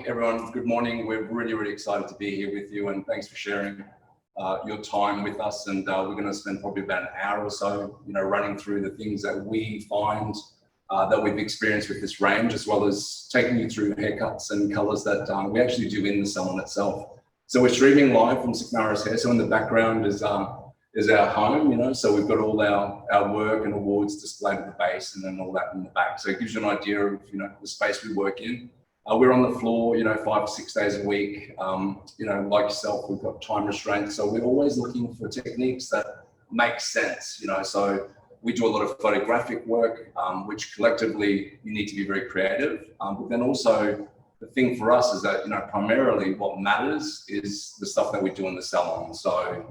everyone. Good morning. We're really excited to be here with you, and thanks for sharing your time with us. And we're going to spend probably about an hour or so, running through the things that we find that we've experienced with this range, as well as taking you through haircuts and colours that we actually do in the salon itself. So we're streaming live from Tsiknaris Hair. So in the background is our home, so we've got all our work and awards displayed at the base, and then all that in the back. So it gives you an idea of the space we work in. We're on the floor 5 to 6 days a week. Like yourself, we've got time restraints, so we're always looking for techniques that make sense. So we do a lot of photographic work, which collectively you need to be very creative. But then also the thing for us is that primarily what matters is the stuff that we do in the salon. So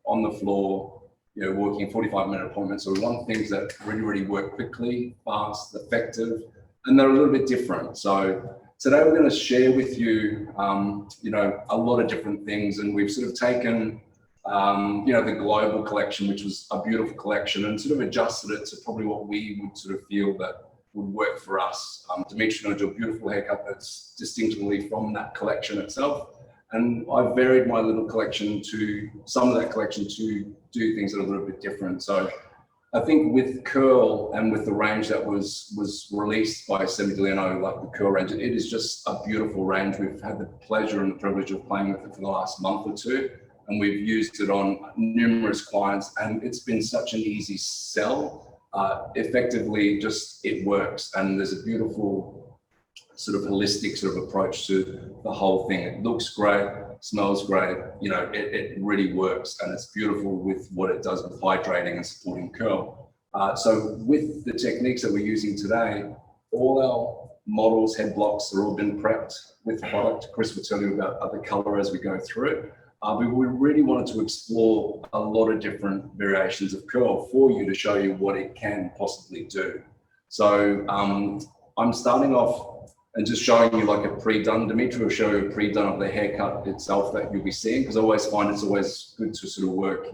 on the floor, working 45-minute appointments. So we want things that really work quickly, fast, effective, and they're a little bit different. So today we're going to share with you, a lot of different things, and we've sort of taken, the global collection, which was a beautiful collection, and sort of adjusted it to probably what we would sort of feel that would work for us. Dimitri's going to do a beautiful haircut that's distinctively from that collection itself. And I've varied my little collection to some of that collection to do things that are a little bit different. So I think with curl and with the range that was released by Semi di Lino, like the curl range, it is just a beautiful range. We've had the pleasure and the privilege of playing with it for the last month or two, and we've used it on numerous clients, and it's been such an easy sell. Effectively, just it works, and there's a beautiful sort of holistic sort of approach to the whole thing. It looks great, smells great, it really works, and it's beautiful with what it does with hydrating and supporting curl. So with the techniques that we're using today, all our models, head blocks, are all been prepped with product. Chris will tell you about the color as we go through it. But we really wanted to explore a lot of different variations of curl for you to show you what it can possibly do. So I'm starting off and just showing you like a pre-done. Dimitri will show you a pre-done of the haircut itself that you'll be seeing, because I always find it's always good to sort of work,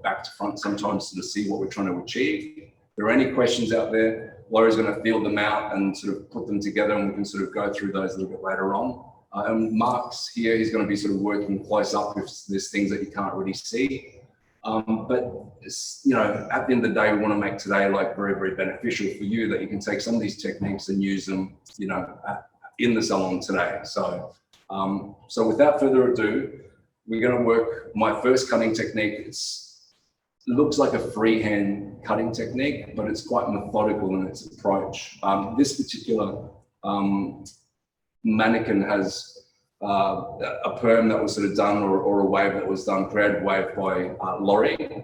back to front sometimes to see what we're trying to achieve. If there are any questions out there, Laura's going to field them out and sort of put them together, and we can sort of go through those a little bit later on. And Mark's here, he's going to be sort of working close up if there's things that you can't really see. But at the end of the day, we want to make today like very beneficial for you, that you can take some of these techniques and use them, in the salon today. So, so without further ado, we're going to work my first cutting technique. It looks like a freehand cutting technique, but it's quite methodical in its approach. This particular mannequin has a perm that was sort of done, or a wave that was done, creative wave by Laurie,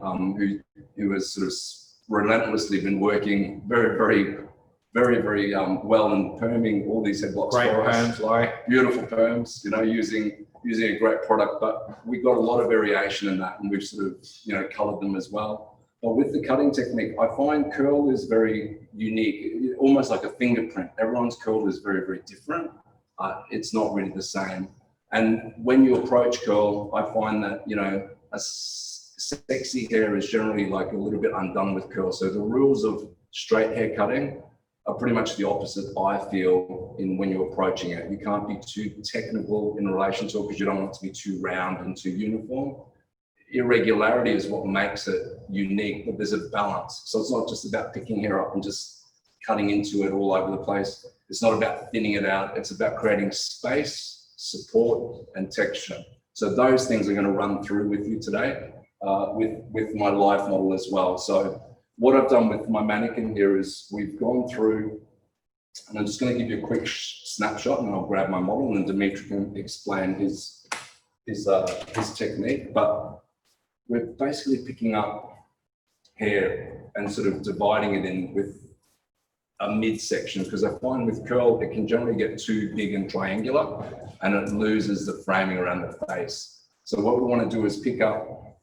who has sort of relentlessly been working very well in perming all these head blocks for us. Perms, Laurie. Beautiful perms, using a great product, but we got a lot of variation in that, and we've sort of colored them as well. But with the cutting technique, I find curl is very unique, almost like a fingerprint. Everyone's curl is very different. It's not really the same. And when you approach curl, I find that, a sexy hair is generally like a little bit undone with curl. So the rules of straight hair cutting are pretty much the opposite, I feel, in when you're approaching it. You can't be too technical in relation to it, because you don't want it to be too round and too uniform. Irregularity is what makes it unique, but there's a balance. So it's not just about picking hair up and just cutting into it all over the place. It's not about thinning it out. It's about creating space, support, and texture. So those things I'm going to run through with you today, with my live model as well. So what I've done with my mannequin here is we've gone through, and I'm just going to give you a quick snapshot, and I'll grab my model, and then Dimitri can explain his technique. But we're basically picking up hair and sort of dividing it in with a midsection, because I find with curl, it can generally get too big and triangular, and it loses the framing around the face. So what we want to do is pick up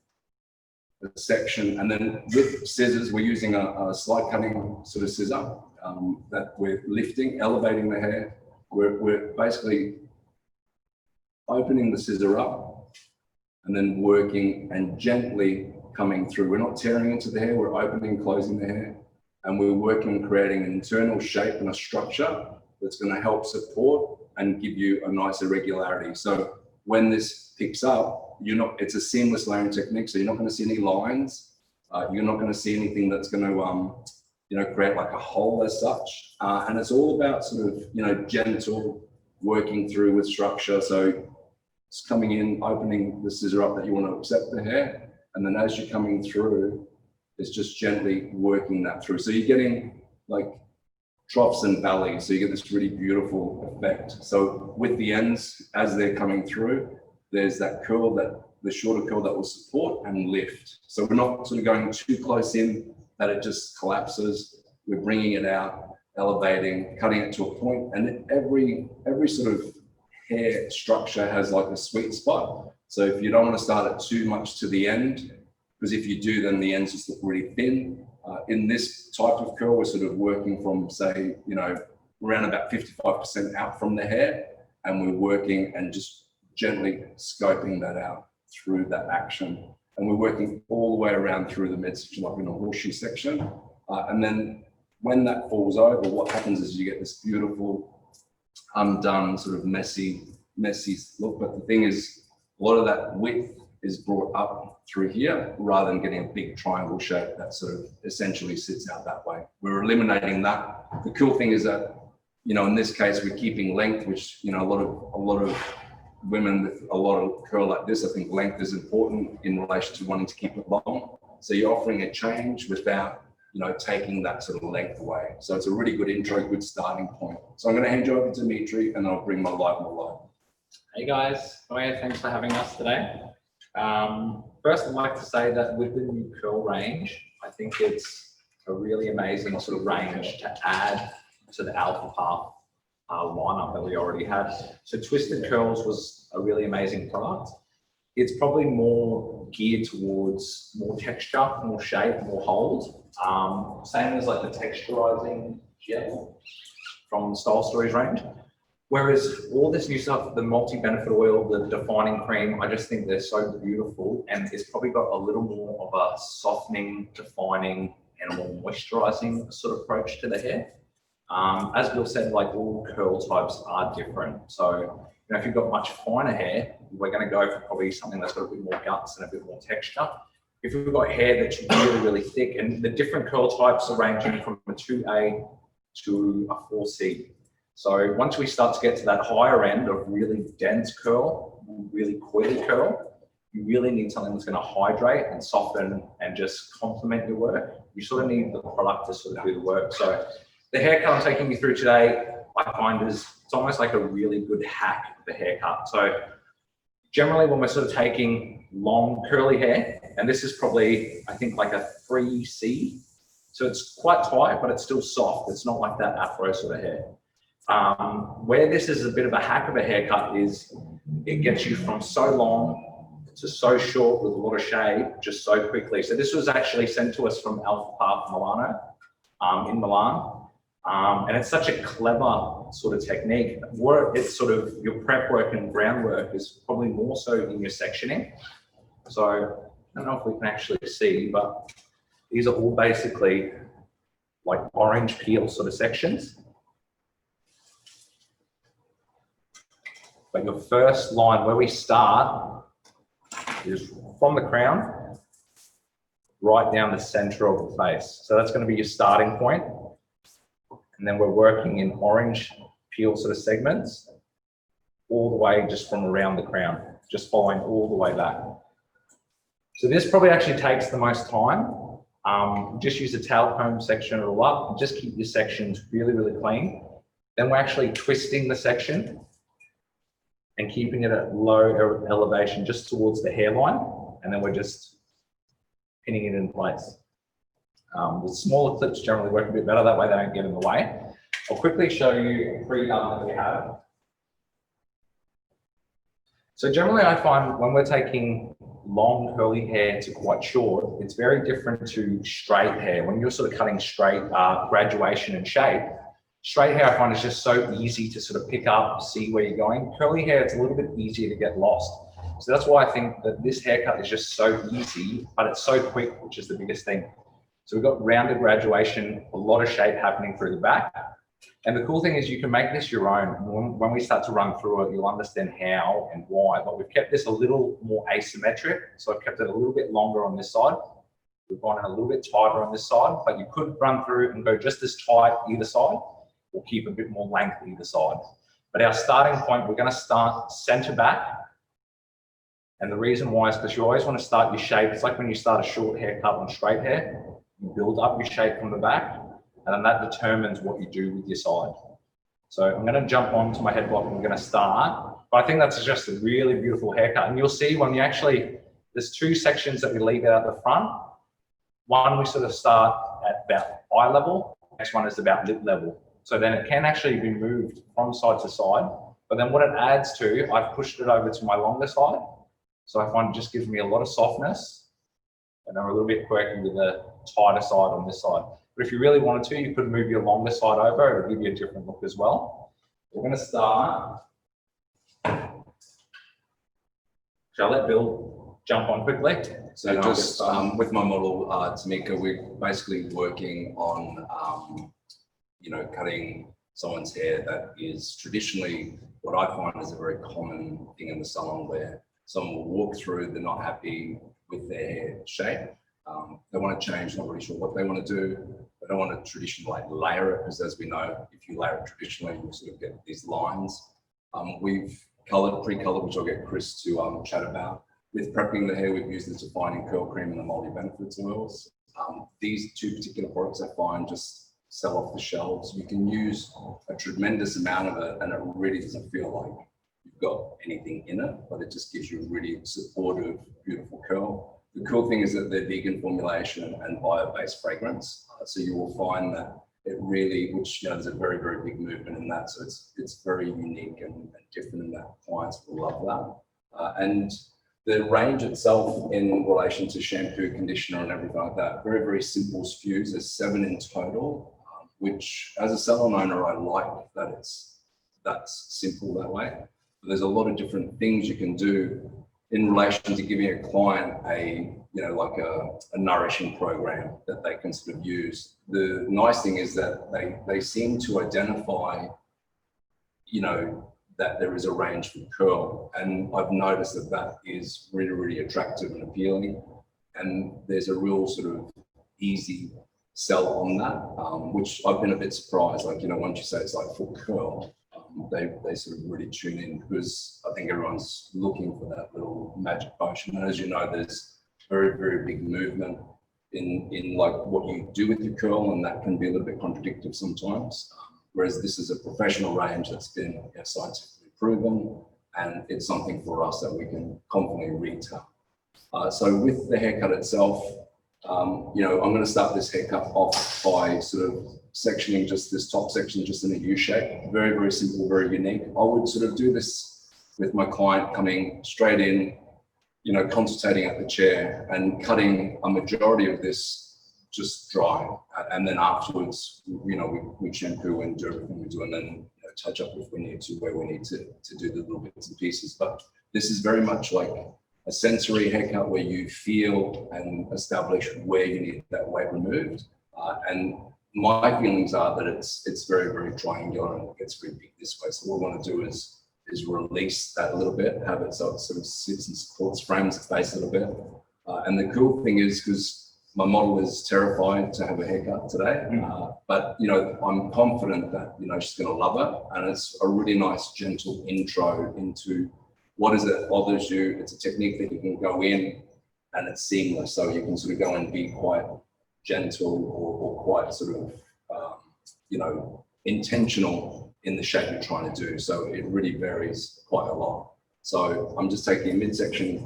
the section, and then with scissors, we're using a slide cutting sort of scissor that we're lifting, elevating the hair. We're basically opening the scissor up and then working and gently coming through. We're not tearing into the hair, we're opening, closing the hair. And we're working on creating an internal shape and a structure that's going to help support and give you a nice irregularity. So when this picks up, it's a seamless layering technique, so you're not going to see any lines. You're not going to see anything that's going to create like a hole as such. And it's all about sort of, gentle working through with structure. So it's coming in, opening the scissor up that you want to accept the hair. And then as you're coming through, it's just gently working that through. So you're getting like troughs and valleys. So you get this really beautiful effect. So with the ends, as they're coming through, there's that curl, the shorter curl that will support and lift. So we're not sort of going too close in that it just collapses. We're bringing it out, elevating, cutting it to a point, and every sort of hair structure has like a sweet spot. So if you don't want to start it too much to the end, because if you do, then the ends just look really thin. In this type of curl, we're sort of working from, say, around about 55% out from the hair, and we're working and just gently scoping that out through that action. And we're working all the way around through the midsection, like in a horseshoe section. And then when that falls over, what happens is you get this beautiful, undone, sort of messy look. But the thing is, a lot of that width is brought up through here rather than getting a big triangle shape that sort of essentially sits out that way. We're eliminating that. The cool thing is that, in this case, we're keeping length, which, a lot of women with a lot of curl like this, I think length is important in relation to wanting to keep it long. So you're offering a change without, taking that sort of length away. So it's a really good intro, good starting point. So I'm going to hand you over to Dimitri, and I'll bring my light more light. Hey guys, thanks for having us today. First, I'd like to say that with the new curl range, I think it's a really amazing sort of range to add to the Alfaparf lineup that we already had. So Twisted Curls was a really amazing product. It's probably more geared towards more texture, more shape, more hold. Same as like the texturizing gel from the Style Stories range. Whereas all this new stuff, the multi-benefit oil, the defining cream, I just think they're so beautiful, and it's probably got a little more of a softening, defining, and a more moisturizing sort of approach to the hair. As Bill said, like all curl types are different. So, if you've got much finer hair, we're going to go for probably something that's got a bit more guts and a bit more texture. If we've got hair that's really, really thick, and the different curl types are ranging from a 2A to a 4C. So once we start to get to that higher end of really dense curl, really coily curl, you really need something that's going to hydrate and soften and just complement your work. You sort of need the product to sort of do the work. So the haircut I'm taking you through today, I find it's almost like a really good hack of the haircut. So generally when we're sort of taking long curly hair, and this is probably, I think, like a 3C. So it's quite tight, but it's still soft. It's not like that afro sort of hair. Where this is a bit of a hack of a haircut is it gets you from so long to so short with a lot of shade just so quickly. So this was actually sent to us from Alfaparf Milano in Milan. And it's such a clever sort of technique. It's sort of your prep work and groundwork is probably more so in your sectioning. So I don't know if we can actually see, but these are all basically like orange peel sort of sections. But your first line where we start is from the crown right down the center of the face. So that's going to be your starting point. And then we're working in orange peel sort of segments all the way just from around the crown, just following all the way back. So this probably actually takes the most time. Just use a tail comb, section it all up, and just keep your sections really, really clean. Then we're actually twisting the section and keeping it at low elevation just towards the hairline. And then we're just pinning it in place. The smaller clips generally work a bit better, that way they don't get in the way. I'll quickly show you a pre-done that we have. So generally I find when we're taking long curly hair to quite short, it's very different to straight hair. When you're sort of cutting straight graduation and shape, straight hair I find is just so easy to sort of pick up, see where you're going. Curly hair, it's a little bit easier to get lost. So that's why I think that this haircut is just so easy, but it's so quick, which is the biggest thing. So we've got rounded graduation, a lot of shape happening through the back. And the cool thing is you can make this your own. When we start to run through it, you'll understand how and why, but we've kept this a little more asymmetric. So I've kept it a little bit longer on this side. We've gone in a little bit tighter on this side, but you could run through and go just as tight either side, or keep a bit more length either side. But our starting point, we're going to start center back. And the reason why is because you always want to start your shape. It's like when you start a short haircut on straight hair, you build up your shape from the back, and then that determines what you do with your side. So I'm going to jump onto my head block and we're going to start. But I think that's just a really beautiful haircut. And you'll see when you actually, there's two sections that we leave out the front. One, we sort of start at about eye level. Next one is about lip level. So then it can actually be moved from side to side. But then what it adds to, I've pushed it over to my longer side. So I find it just gives me a lot of softness. And I'm a little bit quirky with the tighter side on this side. But if you really wanted to, you could move your longer side over. It'll give you a different look as well. We're going to start. Shall I let Bill jump on quickly? So just with my model, Tamika, we're basically working on, cutting someone's hair that is traditionally what I find is a very common thing in the salon, where someone will walk through, they're not happy with their hair shape. They want to change, not really sure what they want to do. They don't want to traditionally layer it, because as we know, if you layer it traditionally, you sort of get these lines. We've pre-colored, which I'll get Chris to chat about. With prepping the hair, we've used the defining curl cream and the multi-benefits oils. These two particular products I find just sell off the shelves. You can use a tremendous amount of it and it really doesn't feel like you've got anything in it, but it just gives you a really supportive, beautiful curl. The cool thing is that they're vegan formulation and bio-based fragrance. So you will find that it really, which, there's a very, very big movement in that. So it's very unique and different in that clients will love that. And the range itself in relation to shampoo, conditioner and everything like that, very, very simple SKUs. There's 7 in total, which as a salon owner, I like that that's simple that way. But there's a lot of different things you can do in relation to giving a client a nourishing program that they can sort of use. The nice thing is that they seem to identify, that there is a range for curl. And I've noticed that is really, really attractive and appealing. And there's a real sort of easy sell on that, which I've been a bit surprised. Once you say it's like full curl, they sort of really tune in, because I think everyone's looking for that little magic potion. And as you know, there's very, very big movement in like what you do with your curl, and that can be a little bit contradictory sometimes. Whereas this is a professional range that's been scientifically proven, and it's something for us that we can confidently retail. So with the haircut itself, I'm going to start this haircut off by sort of sectioning just this top section just in a U shape. Very, very simple, very unique. I would sort of do this with my client coming straight in, consultating at the chair and cutting a majority of this just dry. And then afterwards, we shampoo and do everything we do, and then touch up if we need to, where we need to do the little bits and pieces. But this is very much like a sensory haircut where you feel and establish where you need that weight removed. And my feelings are that it's very, very triangular and it gets very big this way. So what we want to do is release that a little bit, have it so it sort of sits and supports, frames its face a little bit. And the cool thing is, because my model is terrified to have a haircut today, but I'm confident that she's going to love it, and it's a really nice, gentle intro into what is it that bothers you. It's a technique that you can go in, and it's seamless, so you can sort of go and be quite gentle or quite sort of intentional in the shape you're trying to do. So it really varies quite a lot. So I'm just taking a midsection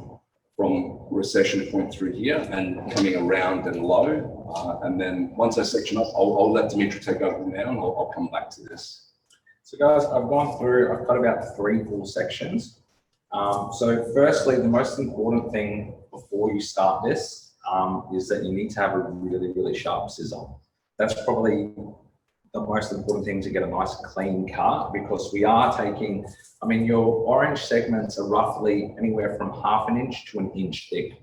from recession point through here and coming around and low. And then once I section up, I'll let Dimitri take over now, and I'll come back to this. So guys, I've cut about 3 full sections. So firstly, the most important thing before you start this is that you need to have a really, really sharp scissor. That's probably the most important thing to get a nice clean cut, because we are taking, your orange segments are roughly anywhere from 1/2 inch to 1 inch thick.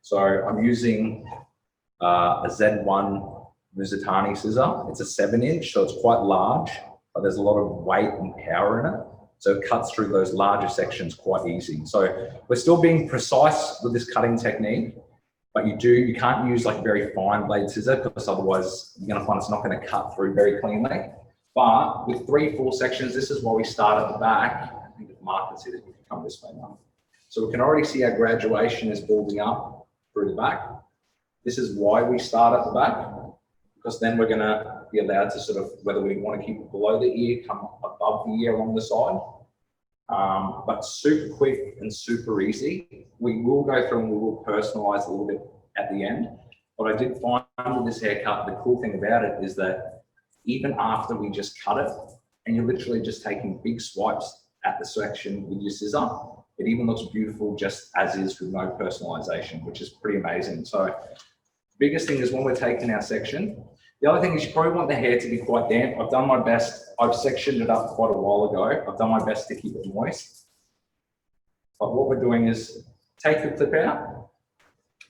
So I'm using a Z1 Musitani scissor. It's a 7 inch, so it's quite large. but there's a lot of weight and power in it. So it cuts through those larger sections quite easy. So we're still being precise with this cutting technique, but you can't use like a very fine blade scissor because otherwise you're gonna find it's not gonna cut through very cleanly. But with 3 full sections, this is why we start at the back. I think the mark can see that if you come this way now. So we can already see our graduation is building up through the back. This is why we start at the back, because then we're gonna be allowed to sort of, whether we want to keep it below the ear, come above the ear along the side. But super quick and super easy. We will go through and we will personalize a little bit at the end. What I did find with this haircut, the cool thing about it is that even after we just cut it, and you're literally just taking big swipes at the section with your scissor, it even looks beautiful just as is with no personalization, which is pretty amazing. So biggest thing is when we're taking our section, the other thing is you probably want the hair to be quite damp. I've done my best. I've sectioned it up quite a while ago. I've done my best to keep it moist. But what we're doing is take the clip out.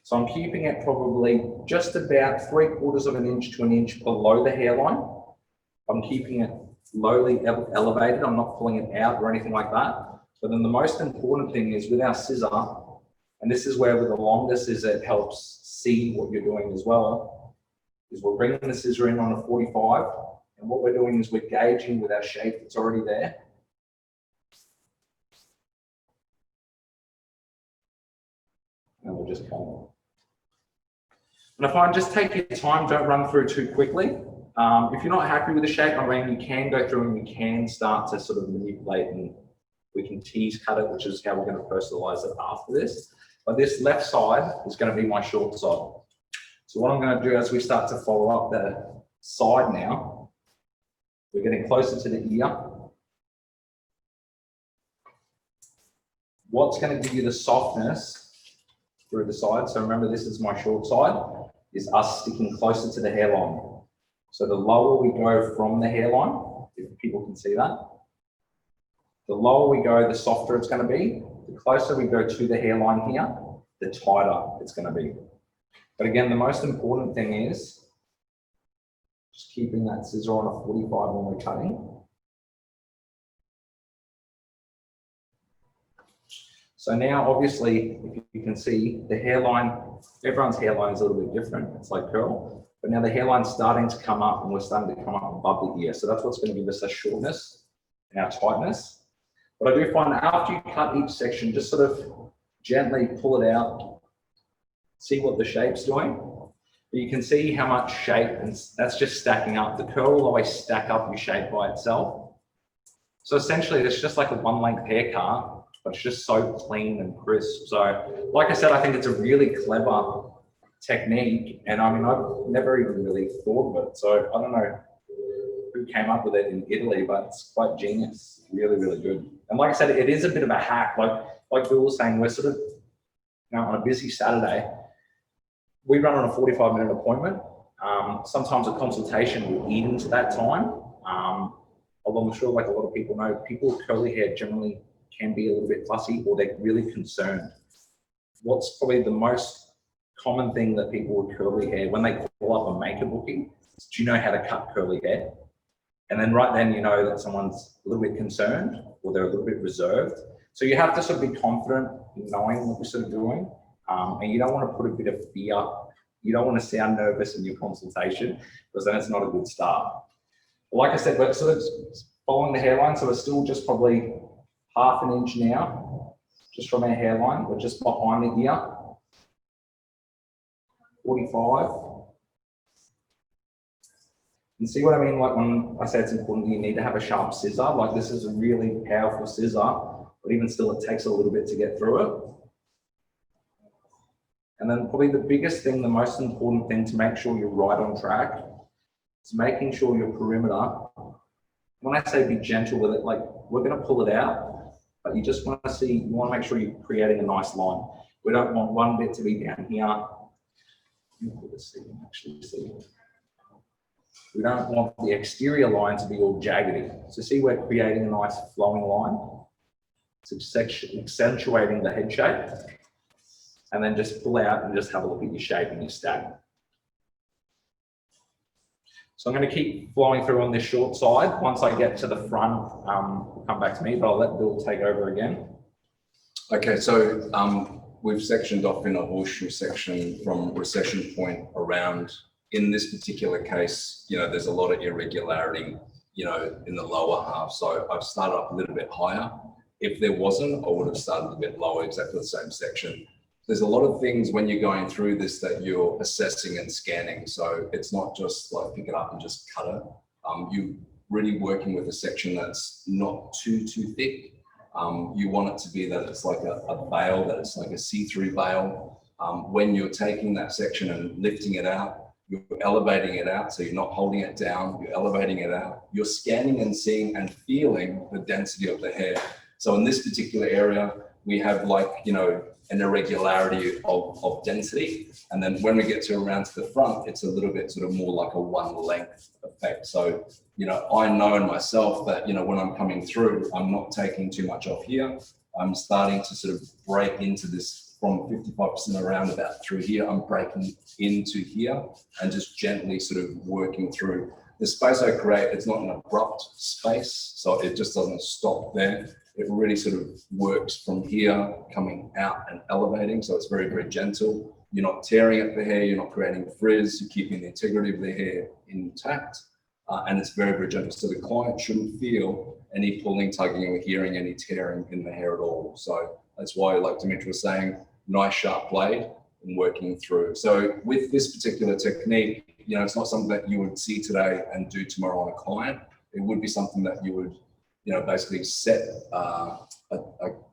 So I'm keeping it probably just about 3/4 of an inch to an inch below the hairline. I'm keeping it lowly elevated. I'm not pulling it out or anything like that. But then the most important thing is with our scissor, and this is where with the longer scissor, it helps see what you're doing as well, is we're bringing the scissor in on a 45. And what we're doing is we're gauging with our shape that's already there. And we'll just come. And I find just take your time, don't run through too quickly. If you're not happy with the shape, I mean, you can go through and you can start to sort of manipulate and we can tease cut it, which is how we're going to personalize it after this. But this left side is going to be my short side. So what I'm going to do as we start to follow up the side now, we're getting closer to the ear. What's going to give you the softness through the side, so remember this is my short side, is us sticking closer to the hairline. So the lower we go from the hairline, if people can see that, the lower we go, the softer it's going to be. The closer we go to the hairline here, the tighter it's going to be. But again, the most important thing is just keeping that scissor on a 45 when we're cutting. So now, obviously, if you can see the hairline, everyone's hairline is a little bit different. It's like curl, but now the hairline's starting to come up and we're starting to come up above the ear. So that's what's going to give us a shortness and our tightness. But I do find that after you cut each section, just sort of gently pull it out, see what the shape's doing. But you can see how much shape, and that's just stacking up. The curl will always stack up your shape by itself. So essentially, it's just like a one-length haircut, but it's just so clean and crisp. So like I said, I think it's a really clever technique. And I mean, I've never even really thought of it. So I don't know who came up with it in Italy, but it's quite genius. Really, really good. And like I said, it is a bit of a hack. Like Bill was saying, we're sort of, you know, on a busy Saturday, we run on a 45-minute appointment. Sometimes a consultation will eat into that time. Although I'm sure, like a lot of people know, people with curly hair generally can be a little bit fussy or they're really concerned. What's probably the most common thing that people with curly hair, when they call up a makeup booking, is, do you know how to cut curly hair? And then right then you know that someone's a little bit concerned or they're a little bit reserved. So you have to sort of be confident in knowing what you're sort of doing. And you don't want to put a bit of fear. You don't want to sound nervous in your consultation because then it's not a good start. But like I said, we're sort of following the hairline. So we're still just probably half an inch now, just from our hairline. We're just behind the ear. 45. You see what I mean? Like when I say it's important, you need to have a sharp scissor. Like this is a really powerful scissor, but even still, it takes a little bit to get through it. And then probably the biggest thing, the most important thing to make sure you're right on track is making sure your perimeter, when I say be gentle with it, like we're going to pull it out, but you just want to see, you want to make sure you're creating a nice line. We don't want one bit to be down here. Actually see. We don't want the exterior line to be all jaggedy. So see, we're creating a nice flowing line. It's accentuating the head shape. And then just pull out and just have a look at your shape and your stack. So I'm going to keep flowing through on this short side. Once I get to the front, come back to me, but I'll let Bill take over again. Okay, so we've sectioned off in a horseshoe section from recession point around. In this particular case, there's a lot of irregularity, in the lower half. So I've started up a little bit higher. If there wasn't, I would have started a bit lower, exactly the same section. There's a lot of things when you're going through this that you're assessing and scanning. So it's not just like pick it up and just cut it. You're really working with a section that's not too thick. You want it to be that it's like a veil, that it's like a see-through veil. When you're taking that section and lifting it out, you're elevating it out, so you're not holding it down, you're elevating it out. You're scanning and seeing and feeling the density of the hair. So in this particular area, we have an irregularity of density. And then when we get to around to the front, it's a little bit sort of more like a one length effect. So, I know in myself that, when I'm coming through, I'm not taking too much off here. I'm starting to sort of break into this from 55% around about through here. I'm breaking into here and just gently sort of working through. The space I create, it's not an abrupt space, so it just doesn't stop there. It really sort of works from here, coming out and elevating. So it's very, very gentle. You're not tearing at the hair, you're not creating frizz, you're keeping the integrity of the hair intact. And it's very, very gentle. So the client shouldn't feel any pulling, tugging, or hearing any tearing in the hair at all. So that's why, like Dimitri was saying, nice sharp blade and working through. So with this particular technique, it's not something that you would see today and do tomorrow on a client. It would be something that you would, basically set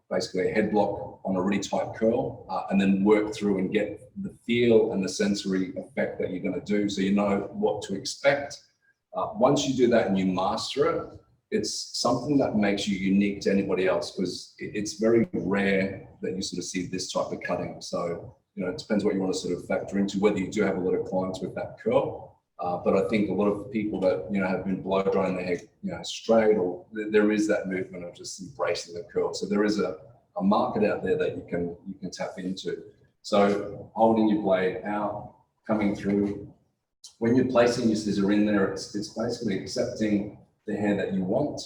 basically a head block on a really tight curl, and then work through and get the feel and the sensory effect that you're going to do, so you know what to expect. Once you do that and you master it, it's something that makes you unique to anybody else, because it's very rare that you sort of see this type of cutting. So, it depends what you want to sort of factor into, whether you do have a lot of clients with that curl. But I think a lot of people that, have been blow drying their hair, straight, or there is that movement of just embracing the curl. So there is a market out there that you can tap into. So holding your blade out, coming through. When you're placing your scissor in there, it's basically accepting the hair that you want.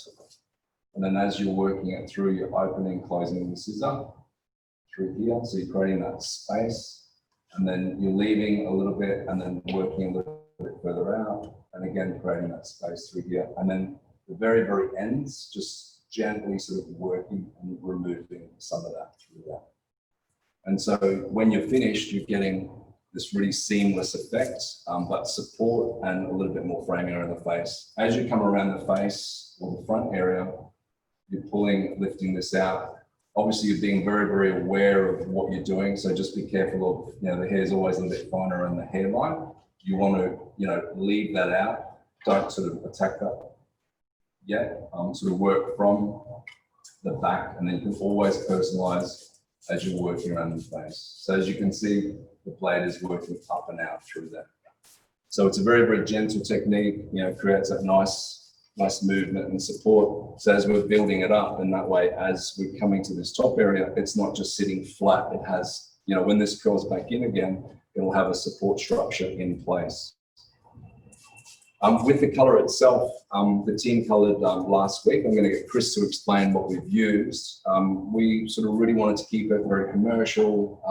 And then as you're working it through, you're opening, closing the scissor through here. So you're creating that space, and then you're leaving a little bit and then working a little bit further out. And again, creating that space through here. And then the very, very ends, just gently sort of working and removing some of that through that. And so when you're finished, you're getting this really seamless effect, but support and a little bit more framing around the face. As you come around the face or the front area, you're pulling, lifting this out. Obviously, you're being very, very aware of what you're doing. So just be careful of, the hair's always a little bit finer around the hairline. You want to, leave that out. Don't sort of attack that yet. Sort of work from the back, and then you can always personalize as you're working around the face. So as you can see, the blade is working up and out through that. So it's a very, very gentle technique, creates that nice movement and support. So as we're building it up, and that way, as we're coming to this top area, it's not just sitting flat. It has, when this curls back in again, it'll have a support structure in place. With the color itself, the team colored last week. I'm going to get Chris to explain what we've used. We sort of really wanted to keep it very commercial,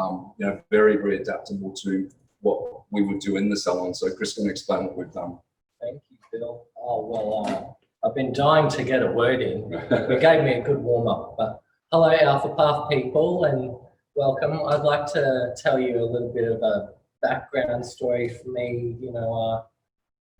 very, very adaptable to what we would do in the salon. So Chris is going to explain what we've done. Thank you, Bill. Oh, well, I've been dying to get a word in. You gave me a good warm-up. But hello, Alfaparf people, and welcome. I'd like to tell you a little bit of a background story for me.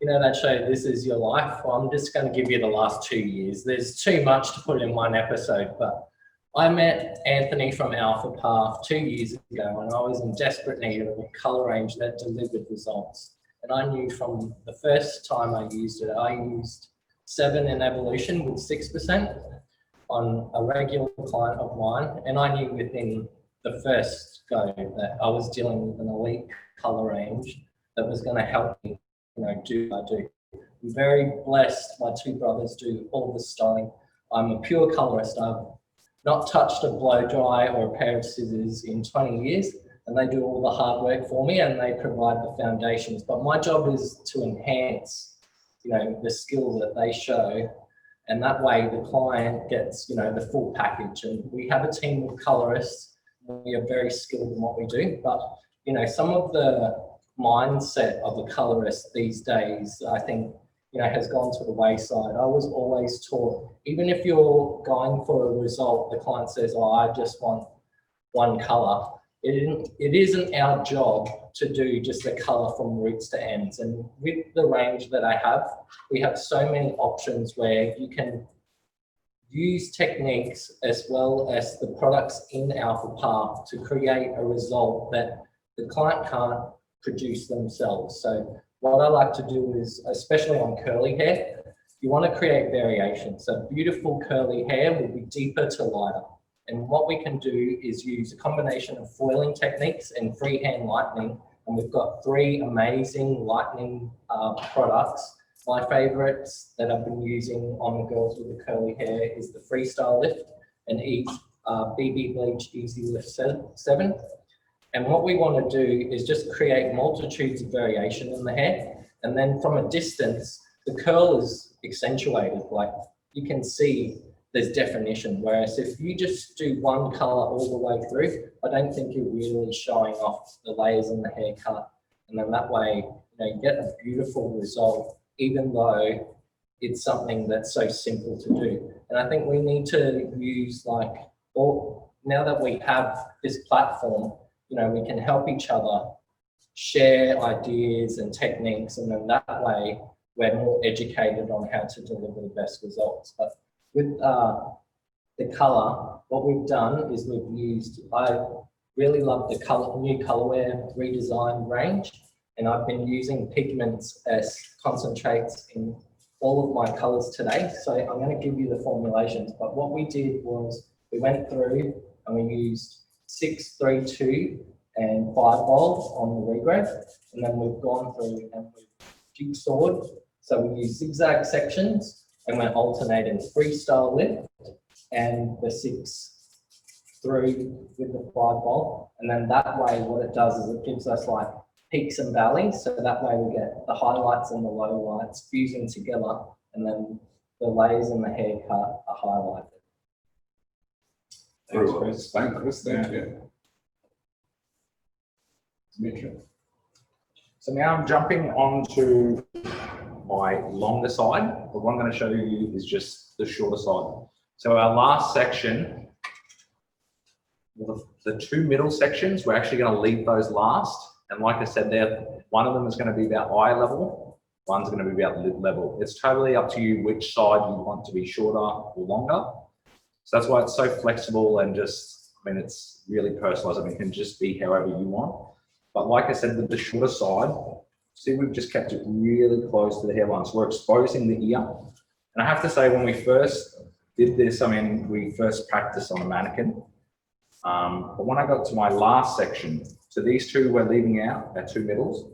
That show, This Is Your Life. Well, I'm just going to give you the last 2 years. There's too much to put in one episode, but I met Anthony from Alfaparf 2 years ago, and I was in desperate need of a colour range that delivered results. And I knew from the first time I used it, I used 7 in Evolution with 6% on a regular client of mine, and I knew within the first go that I was dealing with an elite colour range that was going to help me do what I do. I'm very blessed. My 2 brothers do all the styling. I'm a pure colorist. I've not touched a blow dry or a pair of scissors in 20 years, and they do all the hard work for me, and they provide the foundations. But my job is to enhance the skill that they show. And that way the client gets, the full package. And we have a team of colorists. We are very skilled in what we do, but, some of the mindset of a colorist these days, I think, has gone to the wayside. I was always taught, even if you're going for a result, the client says, oh, I just want one color. It isn't our job to do just a color from roots to ends. And with the range that I have, we have so many options where you can use techniques as well as the products in Alfaparf to create a result that the client can't produce themselves. So what I like to do is, especially on curly hair, you want to create variation. So beautiful curly hair will be deeper to lighter. And what we can do is use a combination of foiling techniques and freehand lightening. And we've got 3 amazing lightening products. My favorites that I've been using on the girls with the curly hair is the Freestyle Lift and BB Bleach Easy Lift 7. And what we want to do is just create multitudes of variation in the hair. And then from a distance, the curl is accentuated. Like you can see there's definition. Whereas if you just do one color all the way through, I don't think you're really showing off the layers in the haircut. And then that way, you get a beautiful result, even though it's something that's so simple to do. And I think we need to use now that we have this platform, we can help each other share ideas and techniques. And then that way we're more educated on how to deliver the best results. But with the color, what we've done is I really love the new colorware redesign range. And I've been using pigments as concentrates in all of my colors today. So I'm going to give you the formulations. But what we did was we went through and we used 6, 3, 2 and 5 bulbs on the regrowth. And then we've gone through and we've jigsawed. So we use zigzag sections and we're alternating freestyle lift and the 6 through with the 5 bulb. And then that way what it does is it gives us like peaks and valleys. So that way we get the highlights and the low lights fusing together, and then the layers in the haircut are highlighted. Thanks, Chris. Thank you. Dimitri. So now I'm jumping onto my longer side, but what I'm going to show you is just the shorter side. So our last section, the 2 middle sections, we're actually going to leave those last. And like I said there, one of them is going to be about eye level, one's going to be about lip level. It's totally up to you which side you want to be shorter or longer. So that's why it's so flexible and it's really personalized. It can just be however you want. But like I said, with the shorter side, see, we've just kept it really close to the hairline. So we're exposing the ear. And I have to say, when we first did this, we first practiced on a mannequin. But when I got to my last section, so these 2 we're leaving out, our 2 middles.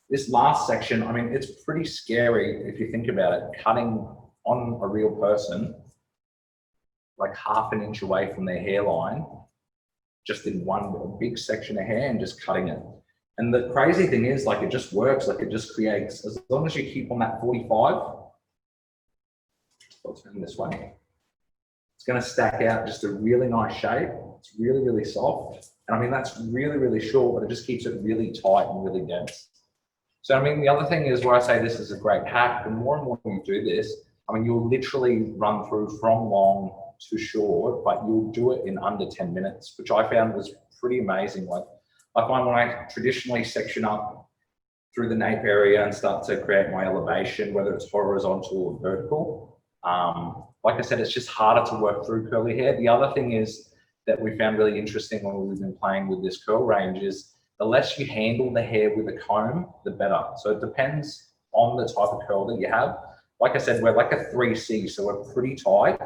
This last section, it's pretty scary if you think about it, cutting on a real person, like half an inch away from their hairline, just in one big section of hair and just cutting it. And the crazy thing is, it just works, it just creates, as long as you keep on that 45, I'll turn this way, it's going to stack out just a really nice shape. It's really, really soft. And that's really, really short, but it just keeps it really tight and really dense. So, the other thing is where I say this is a great hack, the more and more you do this, you'll literally run through from long to short, but you'll do it in under 10 minutes, which I found was pretty amazing. I find when I traditionally section up through the nape area and start to create my elevation, whether it's horizontal or vertical, like I said, it's just harder to work through curly hair. The other thing is that we found really interesting when we've been playing with this curl range is the less you handle the hair with a comb, the better. So it depends on the type of curl that you have. Like I said, we're like a 3C, so we're pretty tight.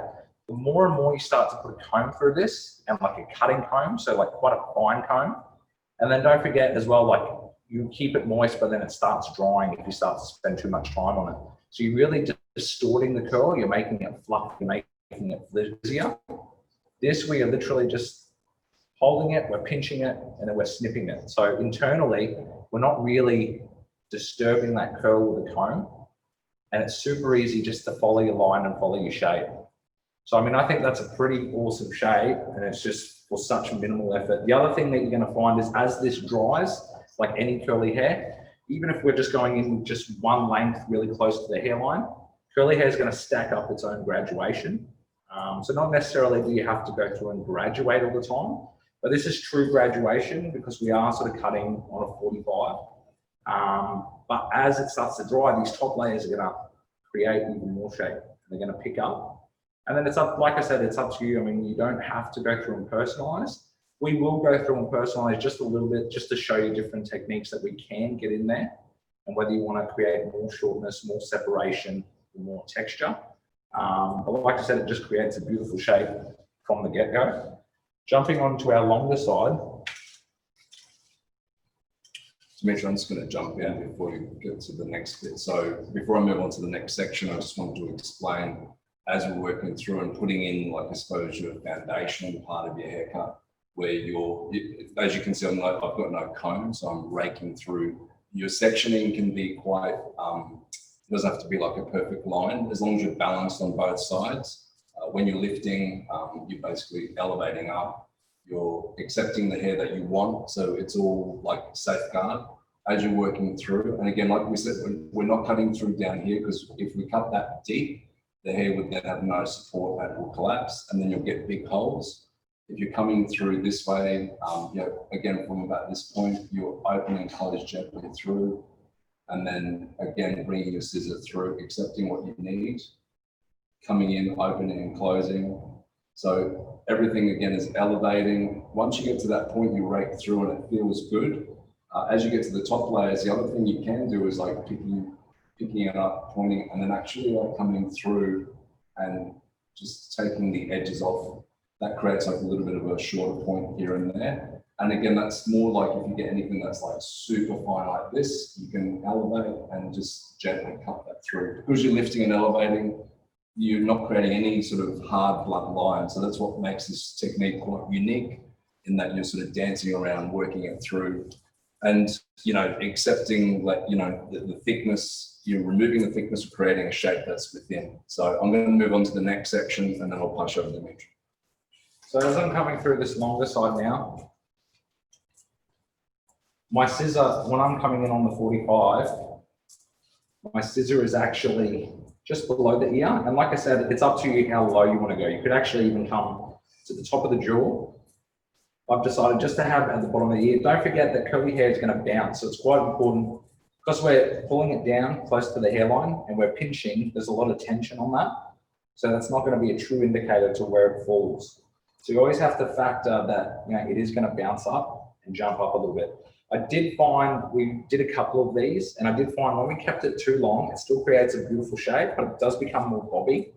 The more and more you start to put a comb through this, and like a cutting comb, so like quite a fine comb. And then don't forget as well, you keep it moist, but then it starts drying if you start to spend too much time on it. So you're really distorting the curl, you're making it fluffy, you're making it flizzier. This, we are literally just holding it, we're pinching it, and then we're snipping it. So internally, we're not really disturbing that curl with a comb. and it's super easy just to follow your line and follow your shape. So, I mean, I think that's a pretty awesome shape, and it's just for such minimal effort. The other thing that you're going to find is as this dries, like any curly hair, even if we're just going in with just one length really close to the hairline, curly hair is going to stack up its own graduation. So not necessarily do you have to go through and graduate all the time, but this is true graduation because we are sort of cutting on a 45. But as it starts to dry, these top layers are going to create even more shape. They're going to pick up. And then it's up, like I said, it's up to you. I mean, you don't have to go through and personalize. We will go through and personalize just a little bit, just to show you different techniques that we can get in there, and whether you want to create more shortness, more separation, more texture. But like I said, it just creates a beautiful shape from the get-go. Jumping on to our longer side. Dimitri, I'm just going to jump in before you get to the next bit. So before I move on to the next section, I just wanted to explain, as we're working through and putting in, like, I suppose, your foundational part of your haircut, where as you can see, I've got no comb, so I'm raking through. Your sectioning can be quite, it doesn't have to be like a perfect line, as long as you're balanced on both sides. When you're lifting, you're basically elevating up, you're accepting the hair that you want, so it's all like safeguard as you're working through. And again, like we said, we're not cutting through down here, because if we cut that deep, the hair would then have no support and it will collapse, and then you'll get big holes. If you're coming through this way, again, from about this point, you're opening close gently through, and then again, bringing your scissor through, accepting what you need, coming in, opening and closing. So everything again is elevating. Once you get to that point, you rake through and it feels good. As you get to the top layers, the other thing you can do is like picking it up, pointing, and then actually like coming through and just taking the edges off. That creates like a little bit of a shorter point here and there. And again, that's more like if you get anything that's like super fine like this, you can elevate and just gently cut that through. Because you're lifting and elevating, you're not creating any sort of hard blunt line. So that's what makes this technique quite unique, in that you're sort of dancing around, working it through, and accepting like the thickness. You're removing the thickness, creating a shape that's within. So I'm going to move on to the next section, and then I'll pass over to Dimitri. So as I'm coming through this longer side now, my scissor, when I'm coming in on the 45, my scissor is actually just below the ear. And like I said, it's up to you how low you want to go. You could actually even come to the top of the jaw. I've decided just to have at the bottom of the ear. Don't forget that curly hair is going to bounce. So it's quite important, because we're pulling it down close to the hairline and we're pinching, there's a lot of tension on that. So that's not going to be a true indicator to where it falls. So you always have to factor that, it is going to bounce up and jump up a little bit. I did find, we did a couple of these, and I did find when we kept it too long, it still creates a beautiful shape, but it does become more bobby.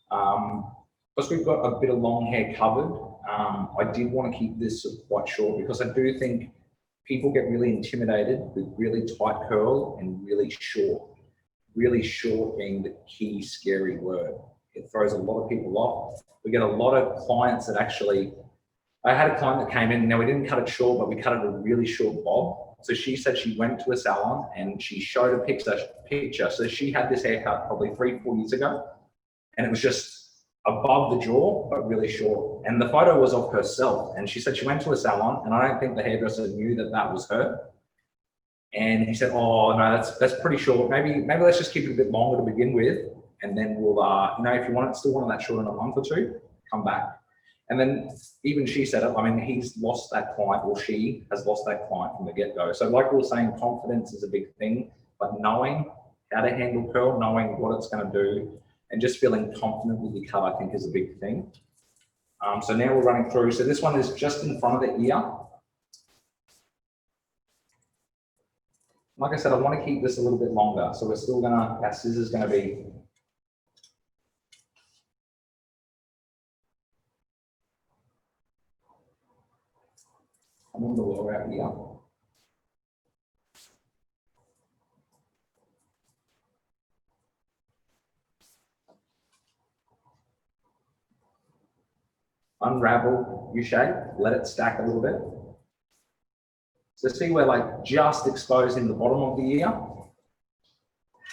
Because we've got a bit of long hair covered, I did want to keep this quite short, because I do think people get really intimidated with really tight curl and really short. Really short being the key scary word. It throws a lot of people off. We get a lot of clients that actually, I had a client that came in, now we didn't cut it short, but we cut it a really short bob. So she said she went to a salon and she showed a picture. So she had this haircut probably 3-4 years ago, and it was just above the jaw, but really short. And the photo was of herself. And she said she went to a salon, and I don't think the hairdresser knew that that was her. And he said, oh no, that's pretty short. Maybe let's just keep it a bit longer to begin with. And then we'll, if you still want that short in a month or two, come back. And then even she said it, I mean, he's lost that client, or she has lost that client from the get-go. So like we were saying, confidence is a big thing, but knowing how to handle curl, knowing what it's going to do, and just feeling confident with your cut, I think is a big thing. So now we're running through. So this one is just in front of the ear. Like I said, I want to keep this a little bit longer. So we're still our scissors going to be on the lower out here. Unravel your shape, let it stack a little bit. So see, we're like just exposing the bottom of the ear.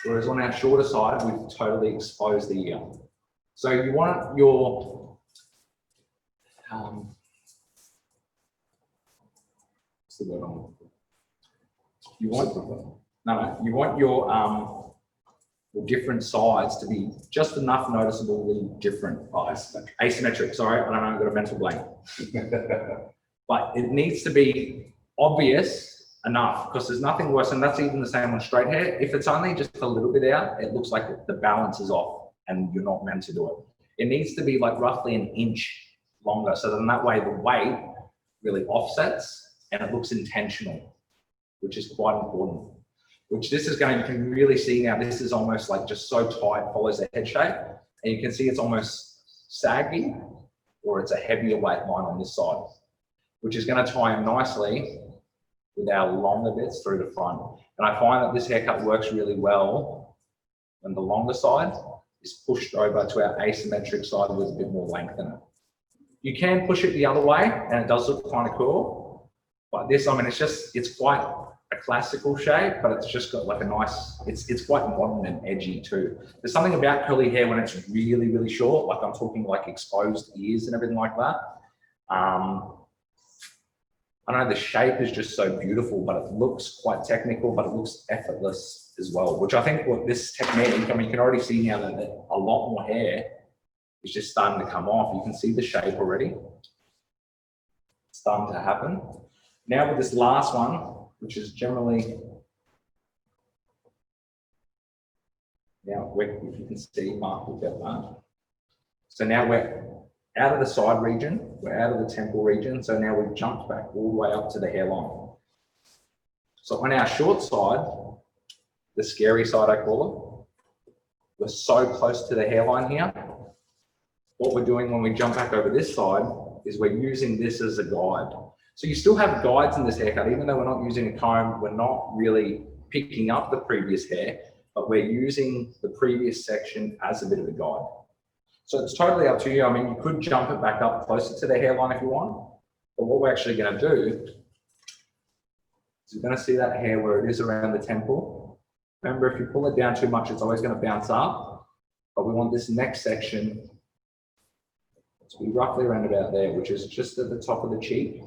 Whereas on our shorter side, we've totally exposed the ear. So you want your, what's the word I'm looking for? You want your different sides to be just enough noticeably different. Asymmetric, sorry, I don't know, I've got a mental blank. But it needs to be obvious enough, because there's nothing worse, and that's even the same on straight hair. If it's only just a little bit out, it looks like the balance is off and you're not meant to do it. It needs to be like roughly an inch longer, so then that way the weight really offsets and it looks intentional, which is quite important. Which this is going, you can really see now, this is almost like just so tight, follows the head shape. And you can see it's almost saggy, or it's a heavier weight line on this side, which is going to tie in nicely with our longer bits through the front. And I find that this haircut works really well when the longer side is pushed over to our asymmetric side with a bit more length in it. You can push it the other way and it does look kind of cool. But this, I mean, it's quite a classical shape, but it's just got like a nice, it's quite modern and edgy too. There's something about curly hair when it's really, really short, like I'm talking like exposed ears and everything like that. I don't know, the shape is just so beautiful, but it looks quite technical, but it looks effortless as well, which I think what this technique, I mean, you can already see now that a lot more hair is just starting to come off. You can see the shape already. It's starting to happen. Now with this last one, which is generally, now if you can see, Mark will get that. So now we're out of the side region, we're out of the temple region, so now we've jumped back all the way up to the hairline. So on our short side, the scary side I call it, we're so close to the hairline here. What we're doing when we jump back over this side is we're using this as a guide. So you still have guides in this haircut, even though we're not using a comb, we're not really picking up the previous hair, but we're using the previous section as a bit of a guide. So it's totally up to you. I mean, you could jump it back up closer to the hairline if you want, but what we're actually going to do is you're going to see that hair where it is around the temple. Remember, if you pull it down too much, it's always going to bounce up, but we want this next section to be roughly around about there, which is just at the top of the cheek.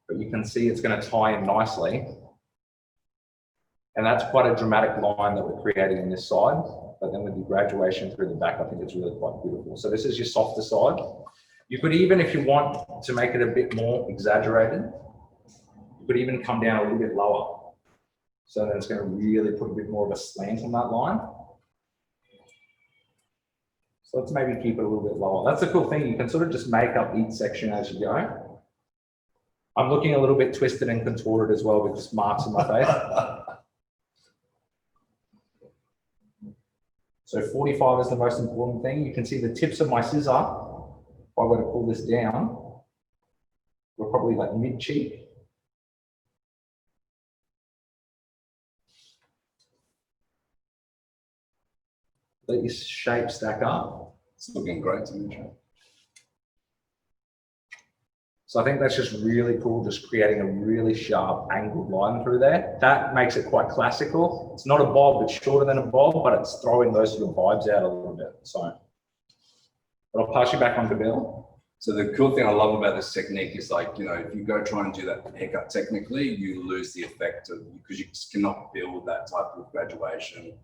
But you can see it's going to tie in nicely. And that's quite a dramatic line that we're creating in this side. But then with the graduation through the back, I think it's really quite beautiful. So this is your softer side. You could even, if you want to make it a bit more exaggerated, you could even come down a little bit lower. So then it's going to really put a bit more of a slant on that line. So let's maybe keep it a little bit lower. That's a cool thing. You can sort of just make up each section as you go. I'm looking a little bit twisted and contorted as well with just marks on my face. So 45 is the most important thing. You can see the tips of my scissor. If I were to pull this down, we're probably like mid-cheek. Let your shape stack up. It's looking great to me. So I think that's just really cool, just creating a really sharp angled line through there. That makes it quite classical. It's not a bob, it's shorter than a bob, but it's throwing those sort of vibes out a little bit. So, but I'll pass you back on to Bill. So the cool thing I love about this technique is, like, you know, if you go try and do that haircut technically, you lose the effect of, because you just cannot build that type of graduation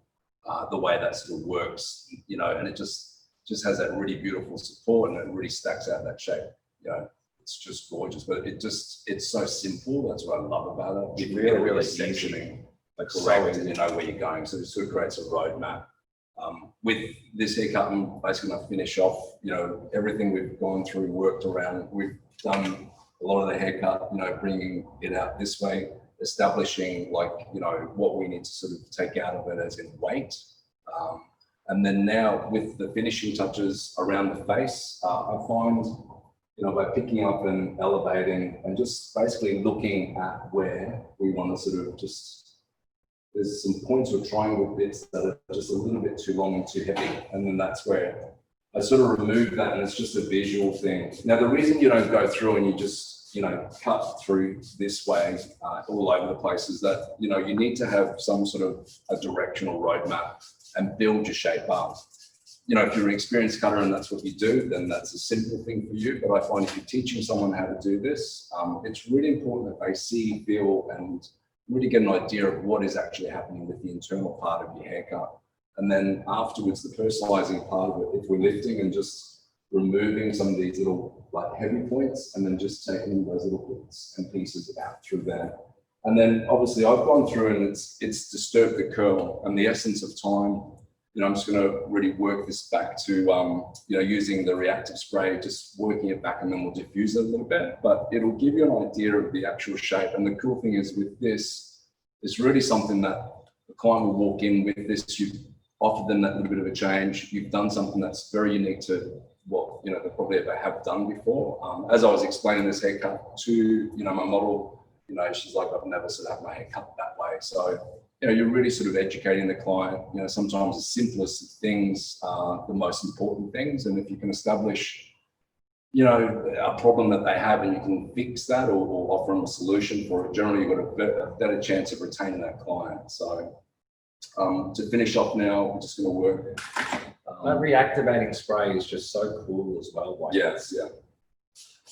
the way that sort of works, you know, and it just has that really beautiful support and it really stacks out that shape, you know. It's just gorgeous, but it's so simple. That's what I love about it. It really sectioning, like correct, and you know where you're going. So it sort of creates a roadmap. With this haircut, I'm basically going to finish off, you know, everything we've gone through, worked around. We've done a lot of the haircut, you know, bringing it out this way, establishing, like, you know, what we need to sort of take out of it as in weight. And then now with the finishing touches around the face, I find, you know, by picking up and elevating and just basically looking at where we want to sort of just, there's some points or triangle bits that are just a little bit too long and too heavy. And then that's where I sort of remove that, and it's just a visual thing. Now, the reason you don't go through and you just cut through this way all over the place is that, you need to have some sort of a directional roadmap and build your shape up. If you're an experienced cutter and that's what you do, then that's a simple thing for you. But I find if you're teaching someone how to do this, it's really important that they see, feel, and really get an idea of what is actually happening with the internal part of your haircut. And then afterwards, the personalizing part of it, if we're lifting and just removing some of these little heavy points and then just taking those little bits and pieces out through there. And then obviously I've gone through and it's disturbed the curl, and the essence of time, I'm just going to really work this back to, using the reactive spray, just working it back, and then we'll diffuse it a little bit, but it'll give you an idea of the actual shape. And the cool thing is with this, it's really something that the client will walk in with this. You've offered them that little bit of a change. You've done something that's very unique to what, they probably ever have done before. As I was explaining this haircut to, my model, she's like, I've never sort of had my hair cut that way. So, you're really sort of educating the client. Sometimes the simplest things are the most important things. And if you can establish, a problem that they have and you can fix that or offer them a solution for it, generally you've got a better chance of retaining that client. So to finish off now, we're just going to work. That reactivating spray is just so cool as well. Yes, yeah.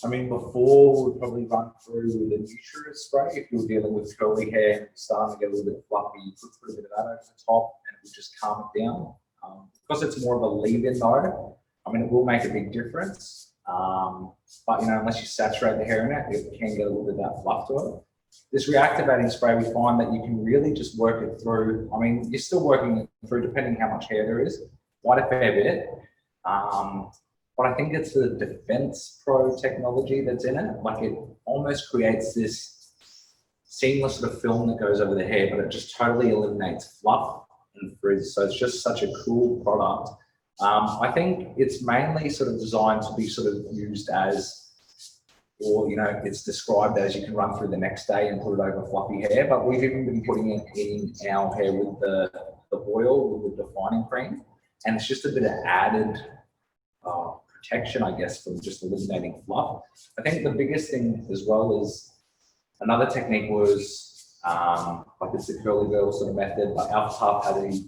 I mean, before we'd probably run through with a nutrient spray. If you were dealing with curly hair starting to get a little bit fluffy, you could put a bit of that over the top and it would just calm it down. Because it's more of a leave-in though, I mean, it will make a big difference. But unless you saturate the hair in it, it can get a little bit of that fluff to it. This reactivating spray, we find that you can really just work it through. I mean, you're still working it through depending how much hair there is, quite a fair bit. But I think it's the Defense Pro technology that's in it. Like it almost creates this seamless sort of film that goes over the hair, but it just totally eliminates fluff and frizz. So it's just such a cool product. I think it's mainly sort of designed to be sort of used as, or it's described as you can run through the next day and put it over fluffy hair. But we've even been putting it in our hair with the oil, with the defining cream, and it's just a bit of added protection, I guess, from just eliminating fluff. I think the biggest thing as well is another technique was like it's the curly girl sort of method, but Alfaparf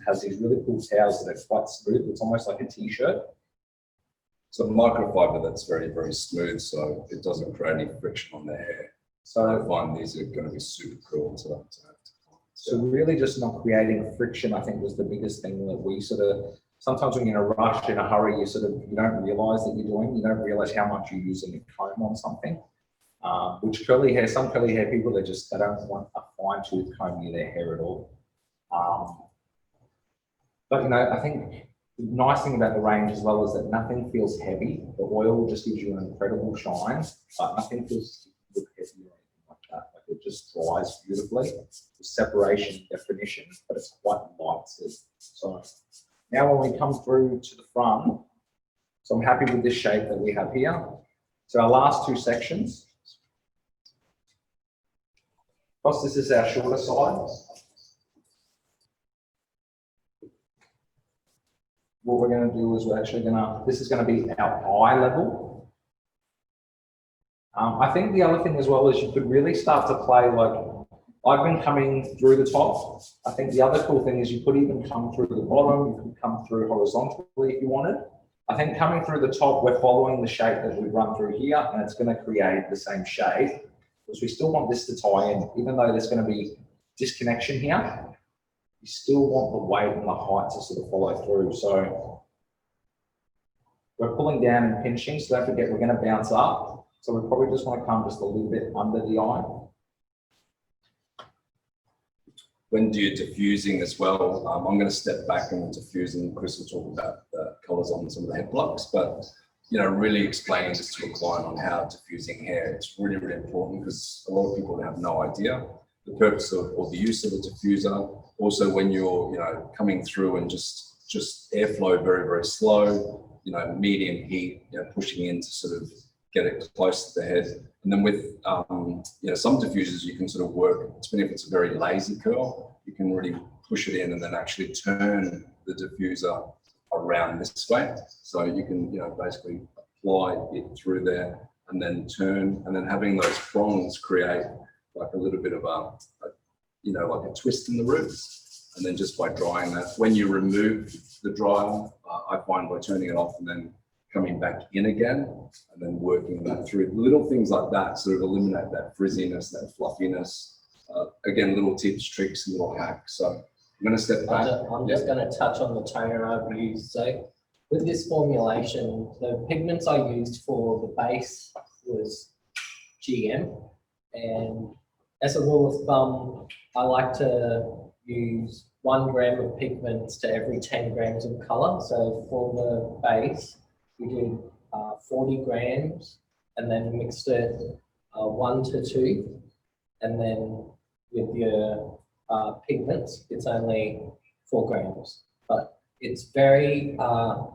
has these really cool towels that are quite smooth. It's almost like a t-shirt. So microfiber that's very, very smooth, so it doesn't create any friction on the hair. So I find these are going to be super cool to have. So really just not creating friction, I think, was the biggest thing that we sort of, sometimes when you're in a rush, in a hurry, you don't realize that you're doing, you don't realize how much you're using a comb on something. Which curly hair, some curly hair people, they don't want a fine tooth comb near their hair at all. But I think the nice thing about the range as well is that nothing feels heavy. The oil just gives you an incredible shine, but nothing feels heavy or anything like that. Like it just dries beautifully. The separation, definition, but it's quite light. So now when we come through to the front, so I'm happy with this shape that we have here. So our last two sections. Because this is our shorter side, what we're going to do is this is going to be our eye level. I think the other thing as well is you could really start to play like, I've been coming through the top. I think the other cool thing is you could even come through the bottom, you could come through horizontally if you wanted. I think coming through the top, we're following the shape that we run through here, and it's going to create the same shape, because we still want this to tie in. Even though there's going to be disconnection here, you still want the weight and the height to sort of follow through. So we're pulling down and pinching, so don't forget we're going to bounce up. So we probably just want to come just a little bit under the eye. When you're diffusing as well, I'm going to step back and diffuse, and Chris will talk about the colours on some of the head blocks, but really explaining this to a client on how diffusing hair, it's really, really important, because a lot of people have no idea the purpose of or the use of the diffuser. Also, when you're coming through and just airflow very, very slow, medium heat, pushing in to sort of get it close to the head. And then with some diffusers, you can sort of work, depending if it's a very lazy curl, you can really push it in and then actually turn the diffuser around this way. So you can basically apply it through there. and then turn, and then having those prongs create like a little bit of you know, like a twist in the roots. And then just by drying that, when you remove the dryer, I find by turning it off and then coming back in again, and then working that through, little things like that sort of eliminate that frizziness, that fluffiness. Again, little tips, tricks, little hacks. So I'm going to step back. I'm just going to touch on the toner I've used. So with this formulation, the pigments I used for the base was GM, and as a rule of thumb, I like to use 1 gram of pigments to every 10 grams of color. So for the base, we did 40 grams and then mixed it 1 to 2. And then with your pigments, it's only 4 grams, but it's very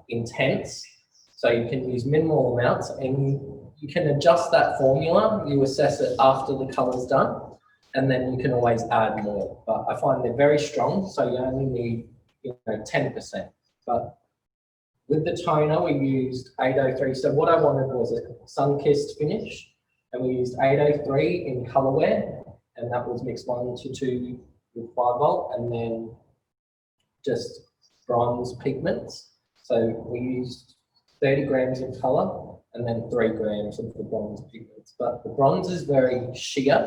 intense. So you can use minimal amounts, and you can adjust that formula. You assess it after the color's done, and then you can always add more. But I find they're very strong, so you only need 10%. But with the toner, we used 803. So what I wanted was a sun-kissed finish, and we used 803 in colorware, and that was mixed 1 to 2 with 5 volt, and then just bronze pigments. So we used 30 grams of color and then 3 grams of the bronze pigments. But the bronze is very sheer.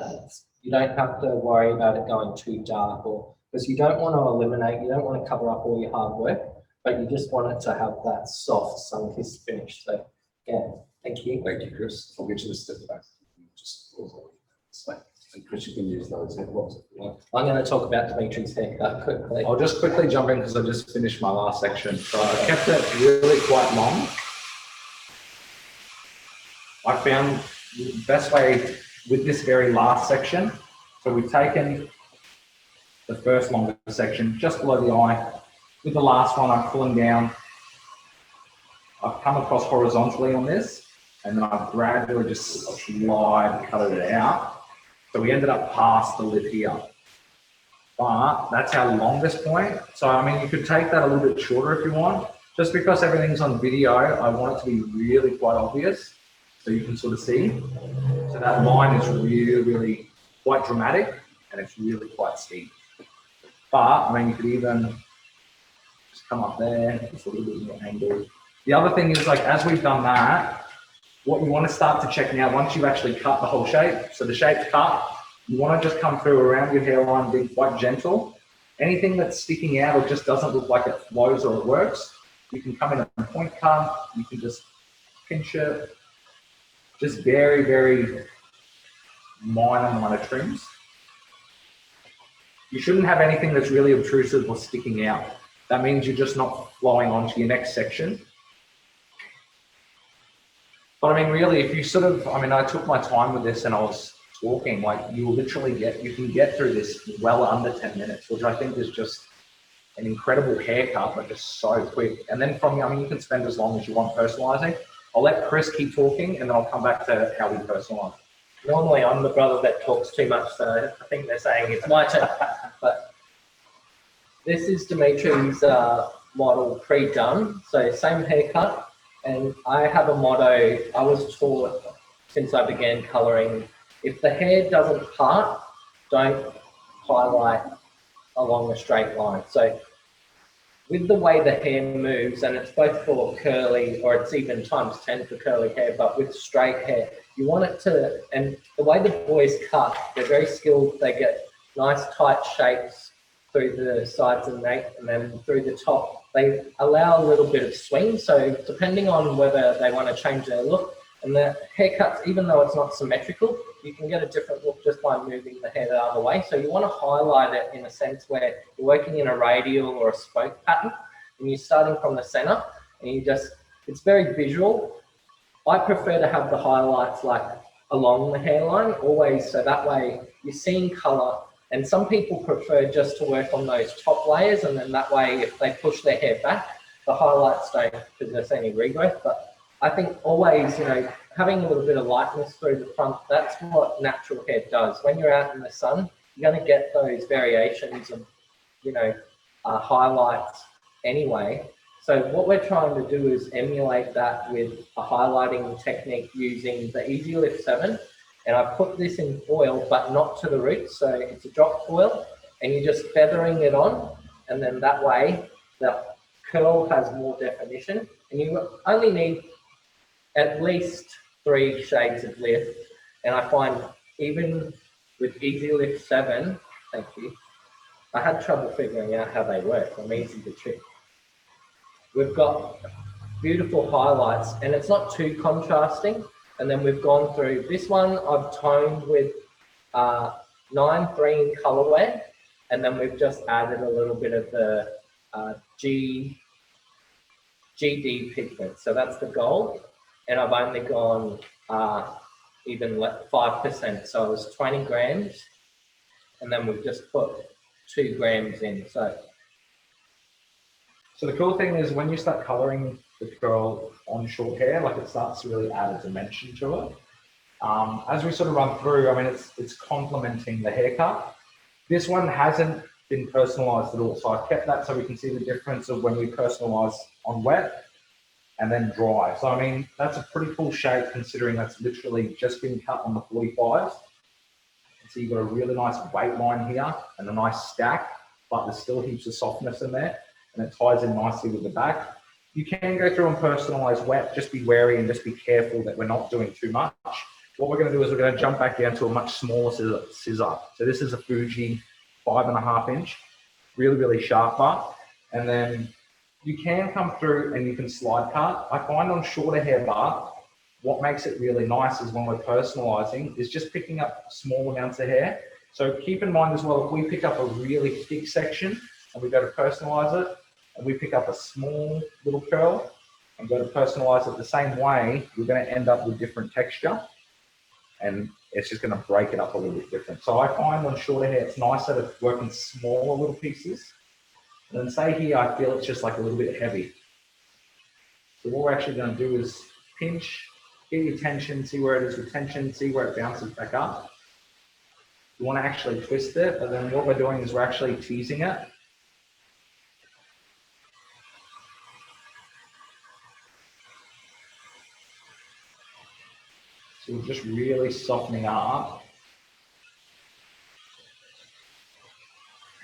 You don't have to worry about it going too dark, or because you don't want to eliminate, you don't want to cover up all your hard work, but you just want it to have that soft sun-kissed finish. So yeah, thank you. Thank you, Chris. I'll get you to step back. Just and Chris, you can use those headlocks if you like. I'm going to talk about Dimitri's haircut quickly. I'll just quickly jump in because I just finished my last section. So I kept it really quite long. I found the best way with this very last section. So we've taken the first longer section just below the eye. With the last one, I'm pulling down. I've come across horizontally on this, and then I've gradually just cut it out. So we ended up past the lip here. But that's our longest point. So, I mean, you could take that a little bit shorter if you want. Just because everything's on video, I want it to be really quite obvious so you can sort of see. So that line is really, really quite dramatic, and it's really quite steep. But, I mean, you could even just come up there, just a little bit more angle. The other thing is, like, as we've done that, what you want to start to check now, once you've actually cut the whole shape, so the shape's cut, you want to just come through around your hairline, be quite gentle. Anything that's sticking out or just doesn't look like it flows or it works, you can come in a point cut, you can just pinch it, just very, very minor trims. You shouldn't have anything that's really obtrusive or sticking out. That means you're just not flowing onto your next section. But I mean, really, if you sort of, I mean, I took my time with this and I was talking, like you can get through this well under 10 minutes, which I think is just an incredible haircut, but just so quick. And then from, I mean, you can spend as long as you want personalizing. I'll let Chris keep talking and then I'll come back to how we personalize. Normally I'm the brother that talks too much, so I think they're saying it's my turn. But this is Dimitri's model pre-done, so same haircut. And I have a motto I was taught since I began colouring. If the hair doesn't part, don't highlight along a straight line. So with the way the hair moves, and it's both for curly, or it's even ×10 for curly hair, but with straight hair, you want it to, and the way the boys cut, they're very skilled. They get nice tight shapes through the sides and nape, and then through the top. They allow a little bit of swing, so depending on whether they want to change their look, and the haircuts, even though it's not symmetrical, you can get a different look just by moving the hair the other way. So you want to highlight it in a sense where you're working in a radial or a spoke pattern, and you're starting from the center, and you just, it's very visual. I prefer to have the highlights like along the hairline always, so that way you're seeing color. And some people prefer just to work on those top layers, and then that way, if they push their hair back, the highlights don't possess any regrowth. But I think always, having a little bit of lightness through the front, that's what natural hair does. When you're out in the sun, you're going to get those variations of, highlights anyway. So what we're trying to do is emulate that with a highlighting technique using the Easy Lift 7. And I put this in foil, but not to the roots. So it's a drop foil and you're just feathering it on. And then that way the curl has more definition. And you only need at least 3 shades of lift. And I find even with Easy Lift 7, thank you, I had trouble figuring out how they work. I'm easy to trick. We've got beautiful highlights and it's not too contrasting. And then we've gone through this one, I've toned with 9-3 colorway. And then we've just added a little bit of the GD pigment. So that's the gold. And I've only gone even 5%. So it was 20 grams. And then we've just put 2 grams in. So the cool thing is when you start coloring the curl on short hair, like it starts to really add a dimension to it. As we sort of run through, I mean, it's complementing the haircut. This one hasn't been personalized at all. So I kept that so we can see the difference of when we personalize on wet and then dry. So, I mean, that's a pretty cool shape considering that's literally just been cut on the 45s. So you've got a really nice weight line here and a nice stack, but there's still heaps of softness in there and it ties in nicely with the back. You can go through and personalize wet, just be wary and just be careful that we're not doing too much. What we're going to do is we're going to jump back down to a much smaller scissor. So this is a Fuji 5.5 inch, really, really sharp bar. And then you can come through and you can slide cut. I find on shorter hair bar, what makes it really nice is when we're personalizing is just picking up small amounts of hair. So keep in mind as well, if we pick up a really thick section and we go to personalize it, and we pick up a small little curl and go to personalize it the same way, we're going to end up with different texture and it's just going to break it up a little bit different. So I find on shorter hair, it's nicer to work in smaller little pieces. And then say here, I feel it's just like a little bit heavy. So what we're actually going to do is pinch, get your tension, see where it is with tension, see where it bounces back up. You want to actually twist it, but then what we're doing is we're actually teasing it. So we're just really softening up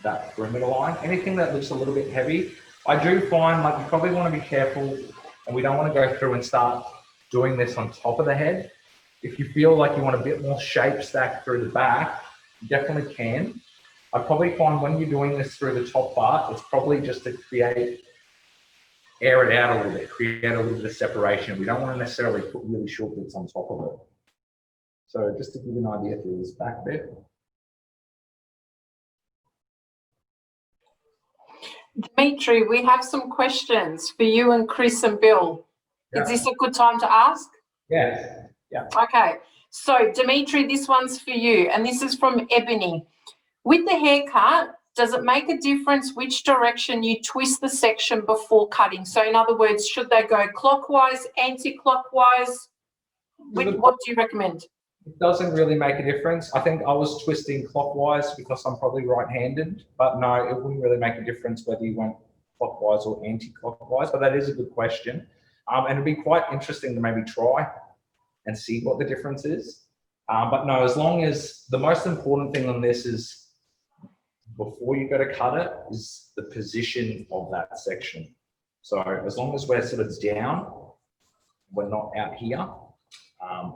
that perimeter line. Anything that looks a little bit heavy, I do find like you probably want to be careful and we don't want to go through and start doing this on top of the head. If you feel like you want a bit more shape stack through the back, you definitely can. I probably find when you're doing this through the top part, it's probably just to air it out a little bit, create a little bit of separation. We don't want to necessarily put really short bits on top of it. So just to give you an idea through this back bit. Dimitri, we have some questions for you and Chris and Bill. Yeah. Is this a good time to ask? Yes. Yeah. Okay. So Dimitri, this one's for you, and this is from Ebony. With the haircut, does it make a difference which direction you twist the section before cutting? So in other words, should they go clockwise, anti-clockwise? What do you recommend? It doesn't really make a difference. I think I was twisting clockwise because I'm probably right-handed, but no, it wouldn't really make a difference whether you went clockwise or anti-clockwise, but that is a good question. And it'd be quite interesting to maybe try and see what the difference is. But no, as long as the most important thing on this is before you go to cut it is the position of that section. So as long as we're sort of down, we're not out here.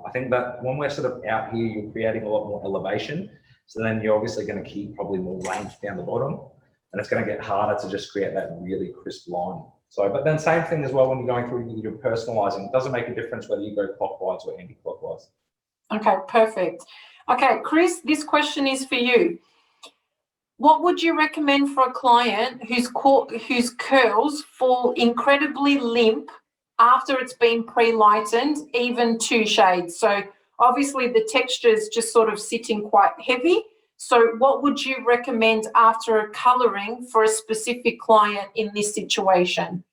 I think that when we're sort of out here, you're creating a lot more elevation. So then you're obviously going to keep probably more length down the bottom and it's going to get harder to just create that really crisp line. So, but then same thing as well when you're going through, you're personalizing. It doesn't make a difference whether you go clockwise or anti-clockwise. Okay, perfect. Okay, Chris, this question is for you. What would you recommend for a client whose curls fall incredibly limp after it's been pre-lightened, even 2 shades? So obviously the texture is just sort of sitting quite heavy. So what would you recommend after a colouring for a specific client in this situation?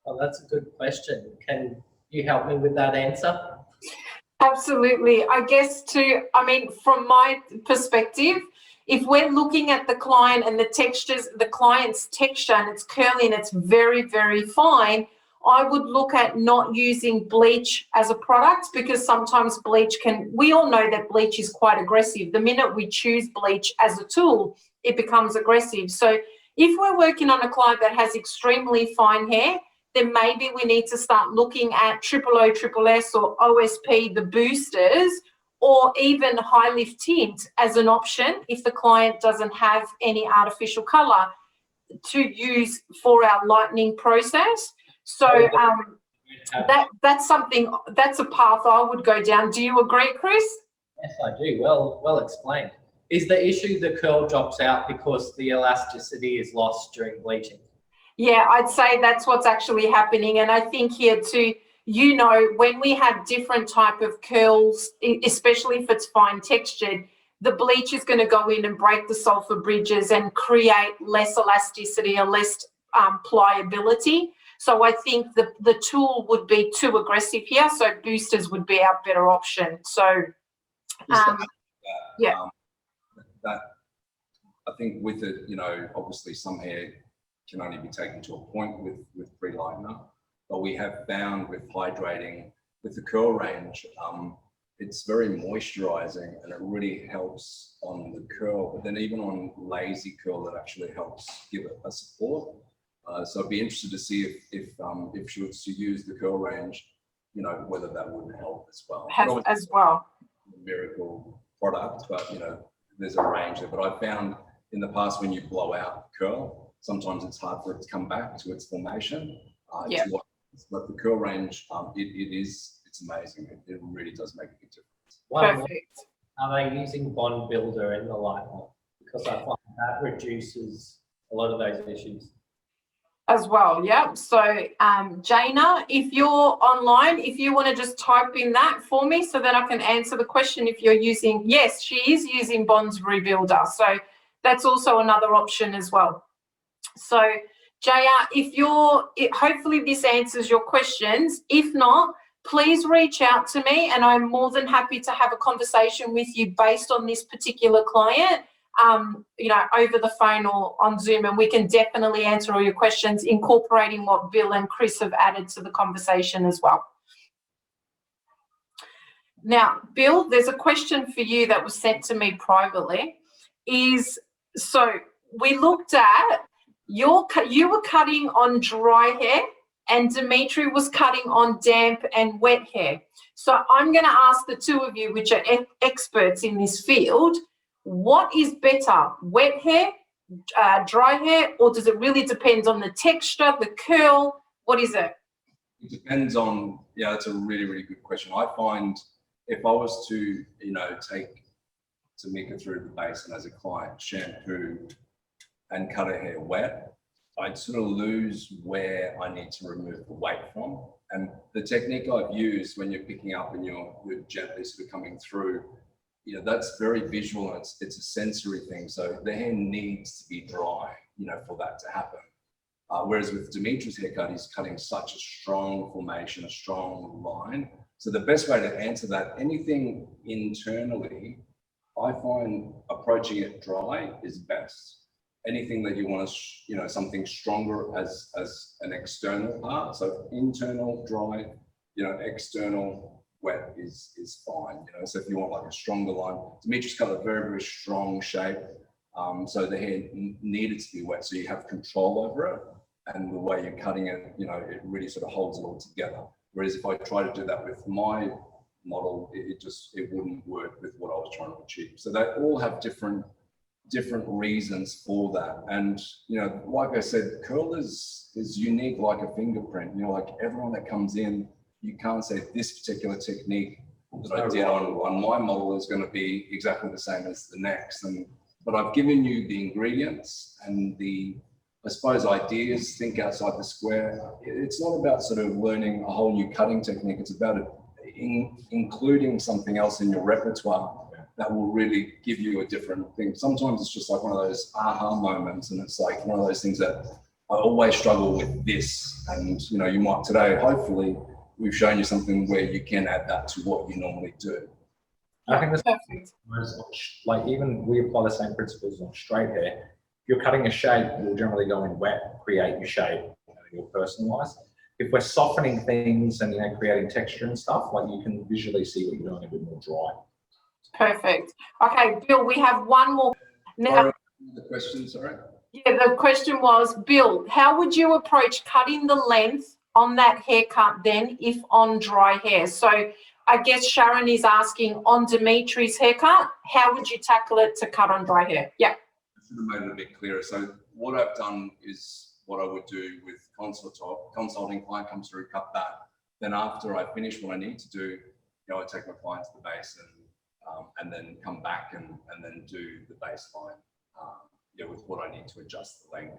Well, that's a good question. Can you help me with that answer? Absolutely. I guess from my perspective, if we're looking at the client and the client's texture and it's curly and it's very, very fine, I would look at not using bleach as a product, because sometimes we all know that bleach is quite aggressive. The minute we choose bleach as a tool, it becomes aggressive. So if we're working on a client that has extremely fine hair, then maybe we need to start looking at O, SSS or OSP, the boosters, or even high lift tint as an option if the client doesn't have any artificial colour to use for our lightening process. So that's a path I would go down. Do you agree, Chris? Yes, I do. Well explained. Is the issue the curl drops out because the elasticity is lost during bleaching? Yeah, I'd say that's what's actually happening. And I think here too, you know, when we have different type of curls, especially if it's fine textured, the bleach is going to go in and break the sulfur bridges and create less elasticity or less pliability. So I think the tool would be too aggressive here. So boosters would be our better option. So, yeah. That I think with it, you know, obviously some hair can only be taken to a point with pre-liner, but we have found with hydrating, with the curl range, it's very moisturizing and it really helps on the curl, but then even on lazy curl, that actually helps give it a support. So I'd be interested to see if she was to use the curl range, you know, whether that would help as well. As well. Miracle product, but you know, there's a range there. But I found in the past when you blow out curl, sometimes it's hard for it to come back to its formation. But the curl range, it's amazing. It really does make a big difference. Perfect. Are they using bond builder in the lightener? Because I find that reduces a lot of those issues. As well, yeah. So Jaina, if you're online, if you want to just type in that for me so that I can answer the question if you're using, yes, she is using Bonds Rebuilder. So that's also another option as well. So Jaya, hopefully this answers your questions. If not, please reach out to me and I'm more than happy to have a conversation with you based on this particular client. You know, over the phone or on Zoom, and we can definitely answer all your questions, incorporating what Bill and Chris have added to the conversation as well. Now, Bill, there's a question for you that was sent to me privately. So we looked at you were cutting on dry hair and Dimitri was cutting on damp and wet hair. So I'm going to ask the two of you, which are experts in this field, what is better, wet hair, dry hair, or does it really depend on the texture, the curl? What is it? It depends on, yeah, that's a really, really good question. I find if I was to, you know, take Tamika through the basin as a client, shampoo and cut her hair wet, I'd sort of lose where I need to remove the weight from. And the technique I've used when you're picking up and you're gently sort of coming through, you know, that's very visual and it's a sensory thing. So the hair needs to be dry, you know, for that to happen. Whereas with Dimitri's haircut, he's cutting such a strong formation, a strong line. So the best way to answer that, anything internally, I find approaching it dry is best. Anything that you want to, you know, something stronger as an external part. So internal dry, you know, external wet is fine, you know. So if you want like a stronger line, Dimitri's got a very, very strong shape. So the hair needed to be wet, so you have control over it. And the way you're cutting it, you know, it really sort of holds it all together. Whereas if I try to do that with my model, it wouldn't work with what I was trying to achieve. So they all have different reasons for that. And, you know, like I said, curl is unique like a fingerprint. You know, like everyone that comes in, you can't say this particular technique that I did on my model is going to be exactly the same as the next. But I've given you the ingredients and the, I suppose, ideas, think outside the square. It's not about sort of learning a whole new cutting technique. It's about including something else in your repertoire that will really give you a different thing. Sometimes it's just like one of those aha moments, and it's like one of those things that I always struggle with this. And, you know, you might today, hopefully, we've shown you something where you can add that to what you normally do. I think that's Perfect. like even we apply the same principles on straight hair. If you're cutting a shape, you'll generally go in wet, create your shape, you'll personalize. If we're softening things and creating texture and stuff, like you can visually see what you're doing a bit more dry. Perfect. Okay, Bill, we have one more. Now, Sorry, the question, sorry. yeah, the question was, Bill, how would you approach cutting the length on that haircut then if on dry hair? So I guess Sharon is asking on Dimitri's haircut, how would you tackle it to cut on dry hair? Yeah. I should have made it a bit clearer. So what I've done is what I would do with consulting client comes through, cut that. Then after I finish what I need to do, I take my client to the base and then come back and then do the baseline. With what I need to adjust the length,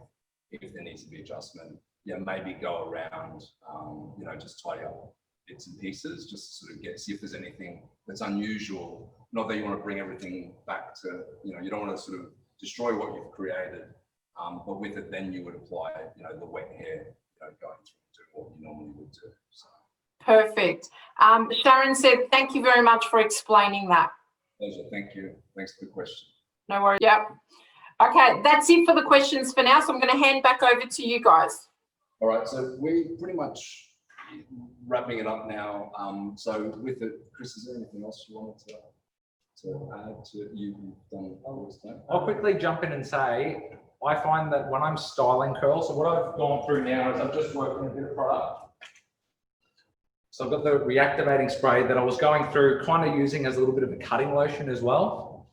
if there needs to be adjustment. Maybe go around, just tidy up bits and pieces, just to sort of see if there's anything that's unusual. Not that you want to bring everything back to, you don't want to sort of destroy what you've created, but with it, then you would apply, the wet hair, going through to what you normally would do. So. Perfect. Sharon said, thank you very much for explaining that. Pleasure. Thank you. Thanks for the question. No worries. Yep. Okay, that's it for the questions for now. So I'm going to hand back over to you guys. All right. So we're pretty much wrapping it up now. So with it, Chris, is there anything else you wanted to add to you've done all this time? I'll quickly jump in and say, I find that when I'm styling curls, so what I've gone through now is I'm just working a bit of product. So I've got the reactivating spray that I was going through, kind of using as a little bit of a cutting lotion as well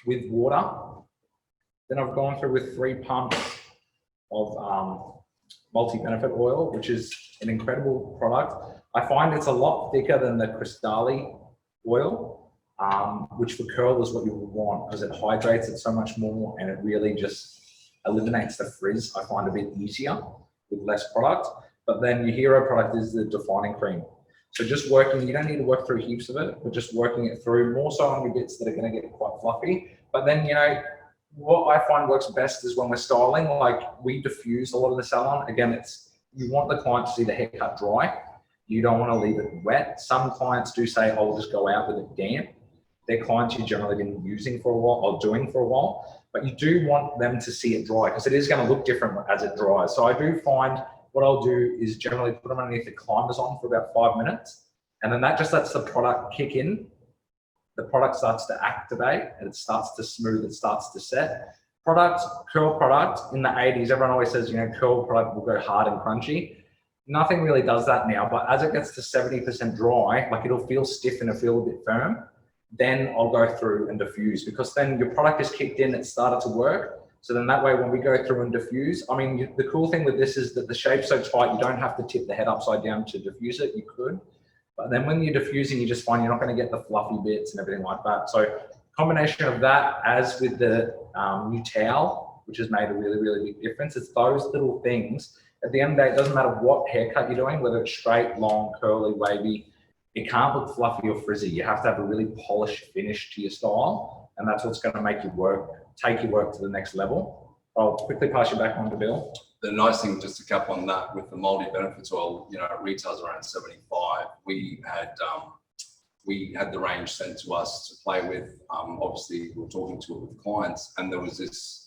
with water. Then I've gone through with 3 pumps of multi-benefit oil, which is an incredible product. I find it's a lot thicker than the Cristalli oil, which for curl is what you would want because it hydrates it so much more and it really just eliminates the frizz. I find a bit easier with less product. But then your hero product is the defining cream. So just working, you don't need to work through heaps of it, but just working it through more so on your bits that are going to get quite fluffy. But then, what I find works best is when we're styling, like we diffuse a lot of the salon. Again, you want the client to see the haircut dry. You don't want to leave it wet. Some clients do say, I'll just go out with it damp. They're clients you've generally been using for a while or doing for a while, but you do want them to see it dry because it is going to look different as it dries. So I do find what I'll do is generally put them underneath the climbers on for about 5 minutes. And then that just lets the product kick in. The product starts to activate and it starts to smooth, it starts to set. Curl product in the 80s, everyone always says, curl product will go hard and crunchy. Nothing really does that now, but as it gets to 70% dry, like it'll feel stiff and it'll feel a bit firm, then I'll go through and diffuse because then your product is kicked in, it started to work. So then that way, when we go through and diffuse, I mean, the cool thing with this is that the shape's so tight, you don't have to tip the head upside down to diffuse it. You could, but then when you're diffusing, you just find you're not going to get the fluffy bits and everything like that. So combination of that, as with the new towel, which has made a really, really big difference. It's those little things. At the end of the day, it doesn't matter what haircut you're doing, whether it's straight, long, curly, wavy, it can't look fluffy or frizzy. You have to have a really polished finish to your style, and that's what's going to make you take your work to the next level. I'll quickly pass you back on to Bill. The nice thing, just to cap on that, with the multi-benefits oil, it retails around 75. We had the range sent to us to play with. Obviously, we were talking to it with clients, and there was this,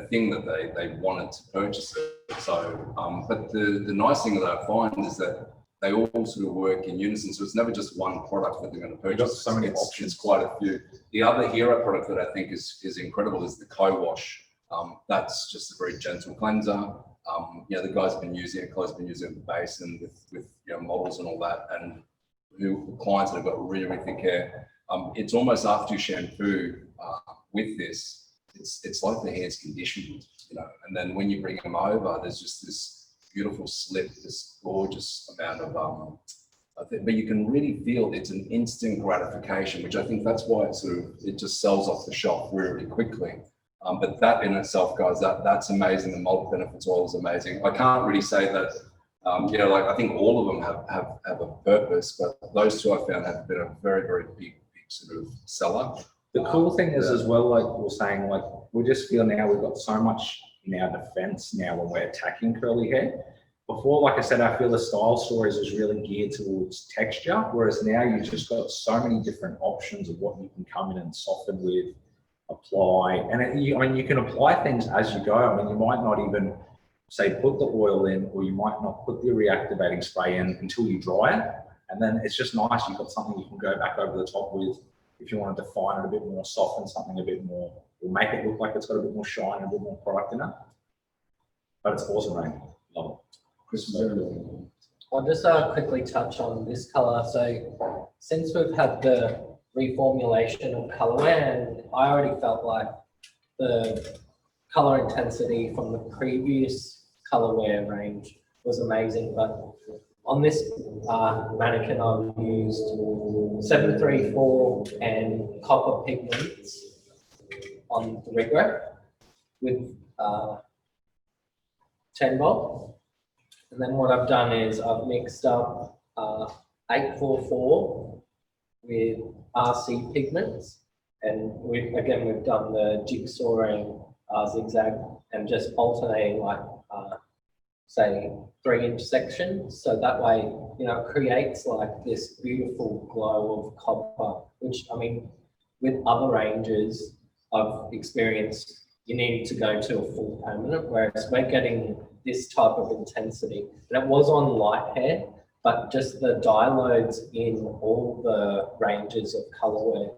thing that they wanted to purchase it. So, but the nice thing that I find is that they all sort of work in unison. So it's never just one product that they're going to purchase. So many options. It's quite a few. The other hero product that I think is incredible is the co-wash. That's just a very gentle cleanser. The guys have been using it, Chloe's been using it at the base and with models and all that, and clients that have got really, really thick hair. It's almost after you shampoo with this, it's like the hair's conditioned, and then when you bring them over, there's just this beautiful slip, this gorgeous amount of but you can really feel it's an instant gratification, which I think that's why it just sells off the shelf really, really quickly. But that in itself, guys, that's amazing. The multi-benefits oil is amazing. I can't really say that, I think all of them have a purpose, but those two I found have been a very, very big sort of seller. The cool thing is as well, like we're saying, we just feel now we've got so much in our defense now when we're attacking curly hair. before, like I said, I feel the style stories was really geared towards texture, whereas now you've just got so many different options of what you can come in and soften with, apply. And I mean, you can apply things as you go. I mean, you might not even say put the oil in, or you might not put the reactivating spray in until you dry it. And then it's just nice. You've got something you can go back over the top with if you want to define it a bit more, soften something a bit more, or make it look like it's got a bit more shine and a bit more product in it. But it's awesome, range. Love it. I'll just quickly touch on this color. So since we've had the reformulation of colorway, and I already felt like the color intensity from the previous colorway range was amazing, but on this mannequin I've used 734 and copper pigments on the regret with 10 volt. And then what I've done is I've mixed up 844 with RC pigments, and we've done the jigsawing zigzag and just alternating like say 3-inch sections, so that way it creates like this beautiful glow of copper, which I mean with other ranges I've experienced you need to go to a full permanent, whereas we're getting this type of intensity. And it was on light hair, but just the dye loads in all the ranges of colorway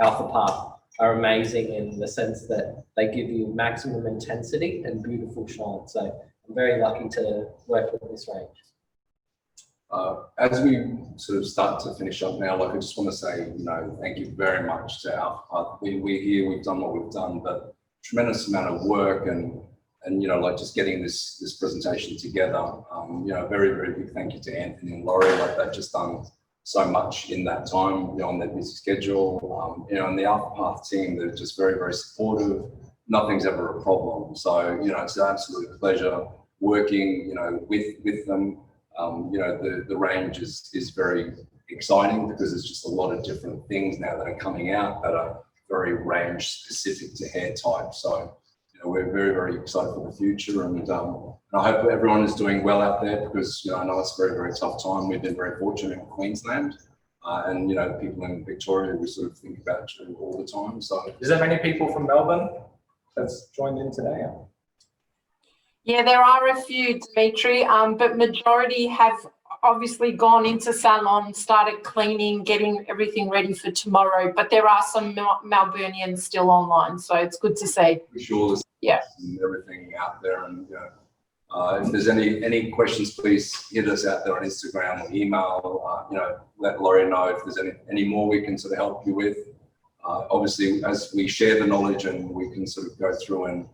Alfaparf are amazing in the sense that they give you maximum intensity and beautiful shine. So I'm very lucky to work with this range. As we sort of start to finish up now, like I just want to say, thank you very much to Alfaparf. We're here, we've done what we've done, but tremendous amount of work and like just getting this presentation together. Very, very big thank you to Anthony and Laurie. Like they've just done so much in that time, on their busy schedule. And the Alfaparf team, they're just very, very supportive. Nothing's ever a problem. So, it's an absolute pleasure working, with them. The range is very exciting because there's just a lot of different things now that are coming out that are very range specific to hair type. So, we're very, very excited for the future, and I hope everyone is doing well out there because, I know it's a very, very tough time. We've been very fortunate in Queensland, and, people in Victoria, we sort of think about you all the time. So, is there many people from Melbourne that's joined in today? Yeah, there are a few, Dimitri, but majority have obviously gone into salon, started cleaning, getting everything ready for tomorrow. But there are some Melburnians still online, so it's good to see. For sure, there's everything out there, and if there's any questions, please hit us out there on Instagram or email. Let Laurie know if there's any more we can sort of help you with. Obviously, as we share the knowledge and we can sort of go through and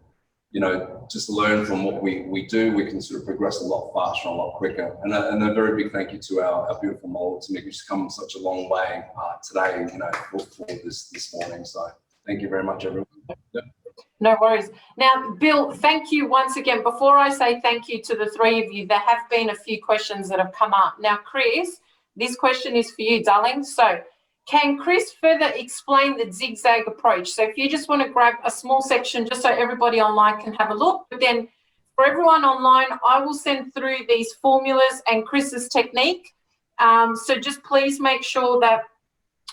just learn from what we do, we can sort of progress a lot faster and a lot quicker. And a very big thank you to our beautiful model, Tamika, who's come such a long way today, for this morning. So thank you very much, everyone. No worries. Now, Bill, thank you once again. Before I say thank you to the three of you, there have been a few questions that have come up. Now, Chris, this question is for you, darling. So, can Chris further explain the zigzag approach? So if you just want to grab a small section just so everybody online can have a look, but then for everyone online, I will send through these formulas and Chris's technique. So just please make sure that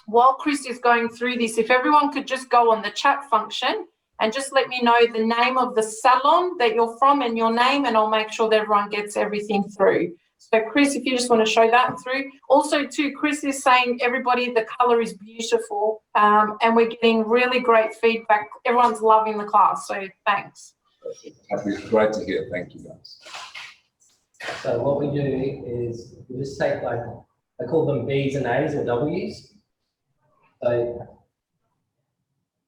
while Chris is going through this, if everyone could just go on the chat function and just let me know the name of the salon that you're from and your name, and I'll make sure that everyone gets everything through. So Chris, if you just want to show that through. Also too, Chris is saying, everybody, the colour is beautiful, and we're getting really great feedback. Everyone's loving the class, so thanks. Great to hear. Thank you, guys. So what we do is we just take I call them B's and A's or W's. So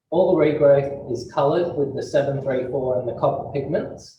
all the regrowth is coloured with the 734 and the copper pigments.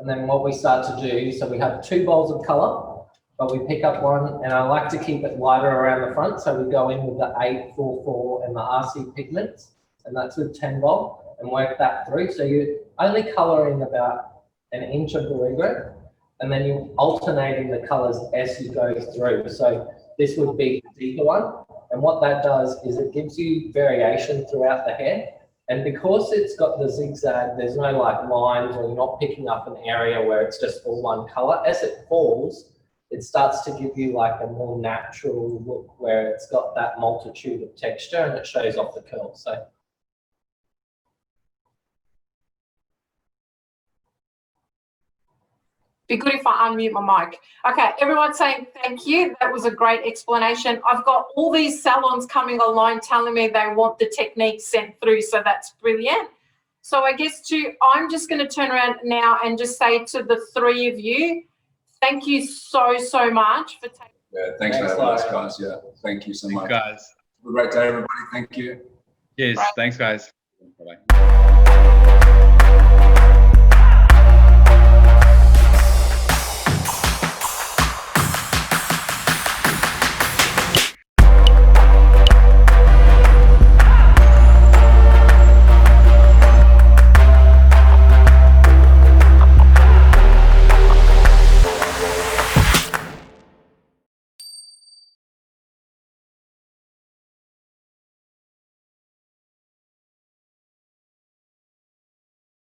And then what we start to do, so we have 2 bowls of colour, but we pick up one, and I like to keep it lighter around the front. So we go in with the 844 and the RC pigments, and that's with 10 bowl, and work that through. So you only colour in about 1 inch of the regrowth, and then you alternating the colours as you go through. So this would be the deeper one. And what that does is it gives you variation throughout the hair. And because it's got the zigzag, there's no like lines, or you're not picking up an area where it's just all one color. As it falls, it starts to give you like a more natural look where it's got that multitude of texture and it shows off the curl. So be good if I unmute my mic. Okay, everyone saying thank you. That was a great explanation. I've got all these salons coming online telling me they want the technique sent through, so that's brilliant. So I guess I'm just going to turn around now and just say to the three of you, thank you so much for taking. Yeah, thanks for having us, guys. Yeah, thank you so much. Guys. Have a great day, everybody. Thank you. Cheers. Right. Thanks, guys. Bye-bye.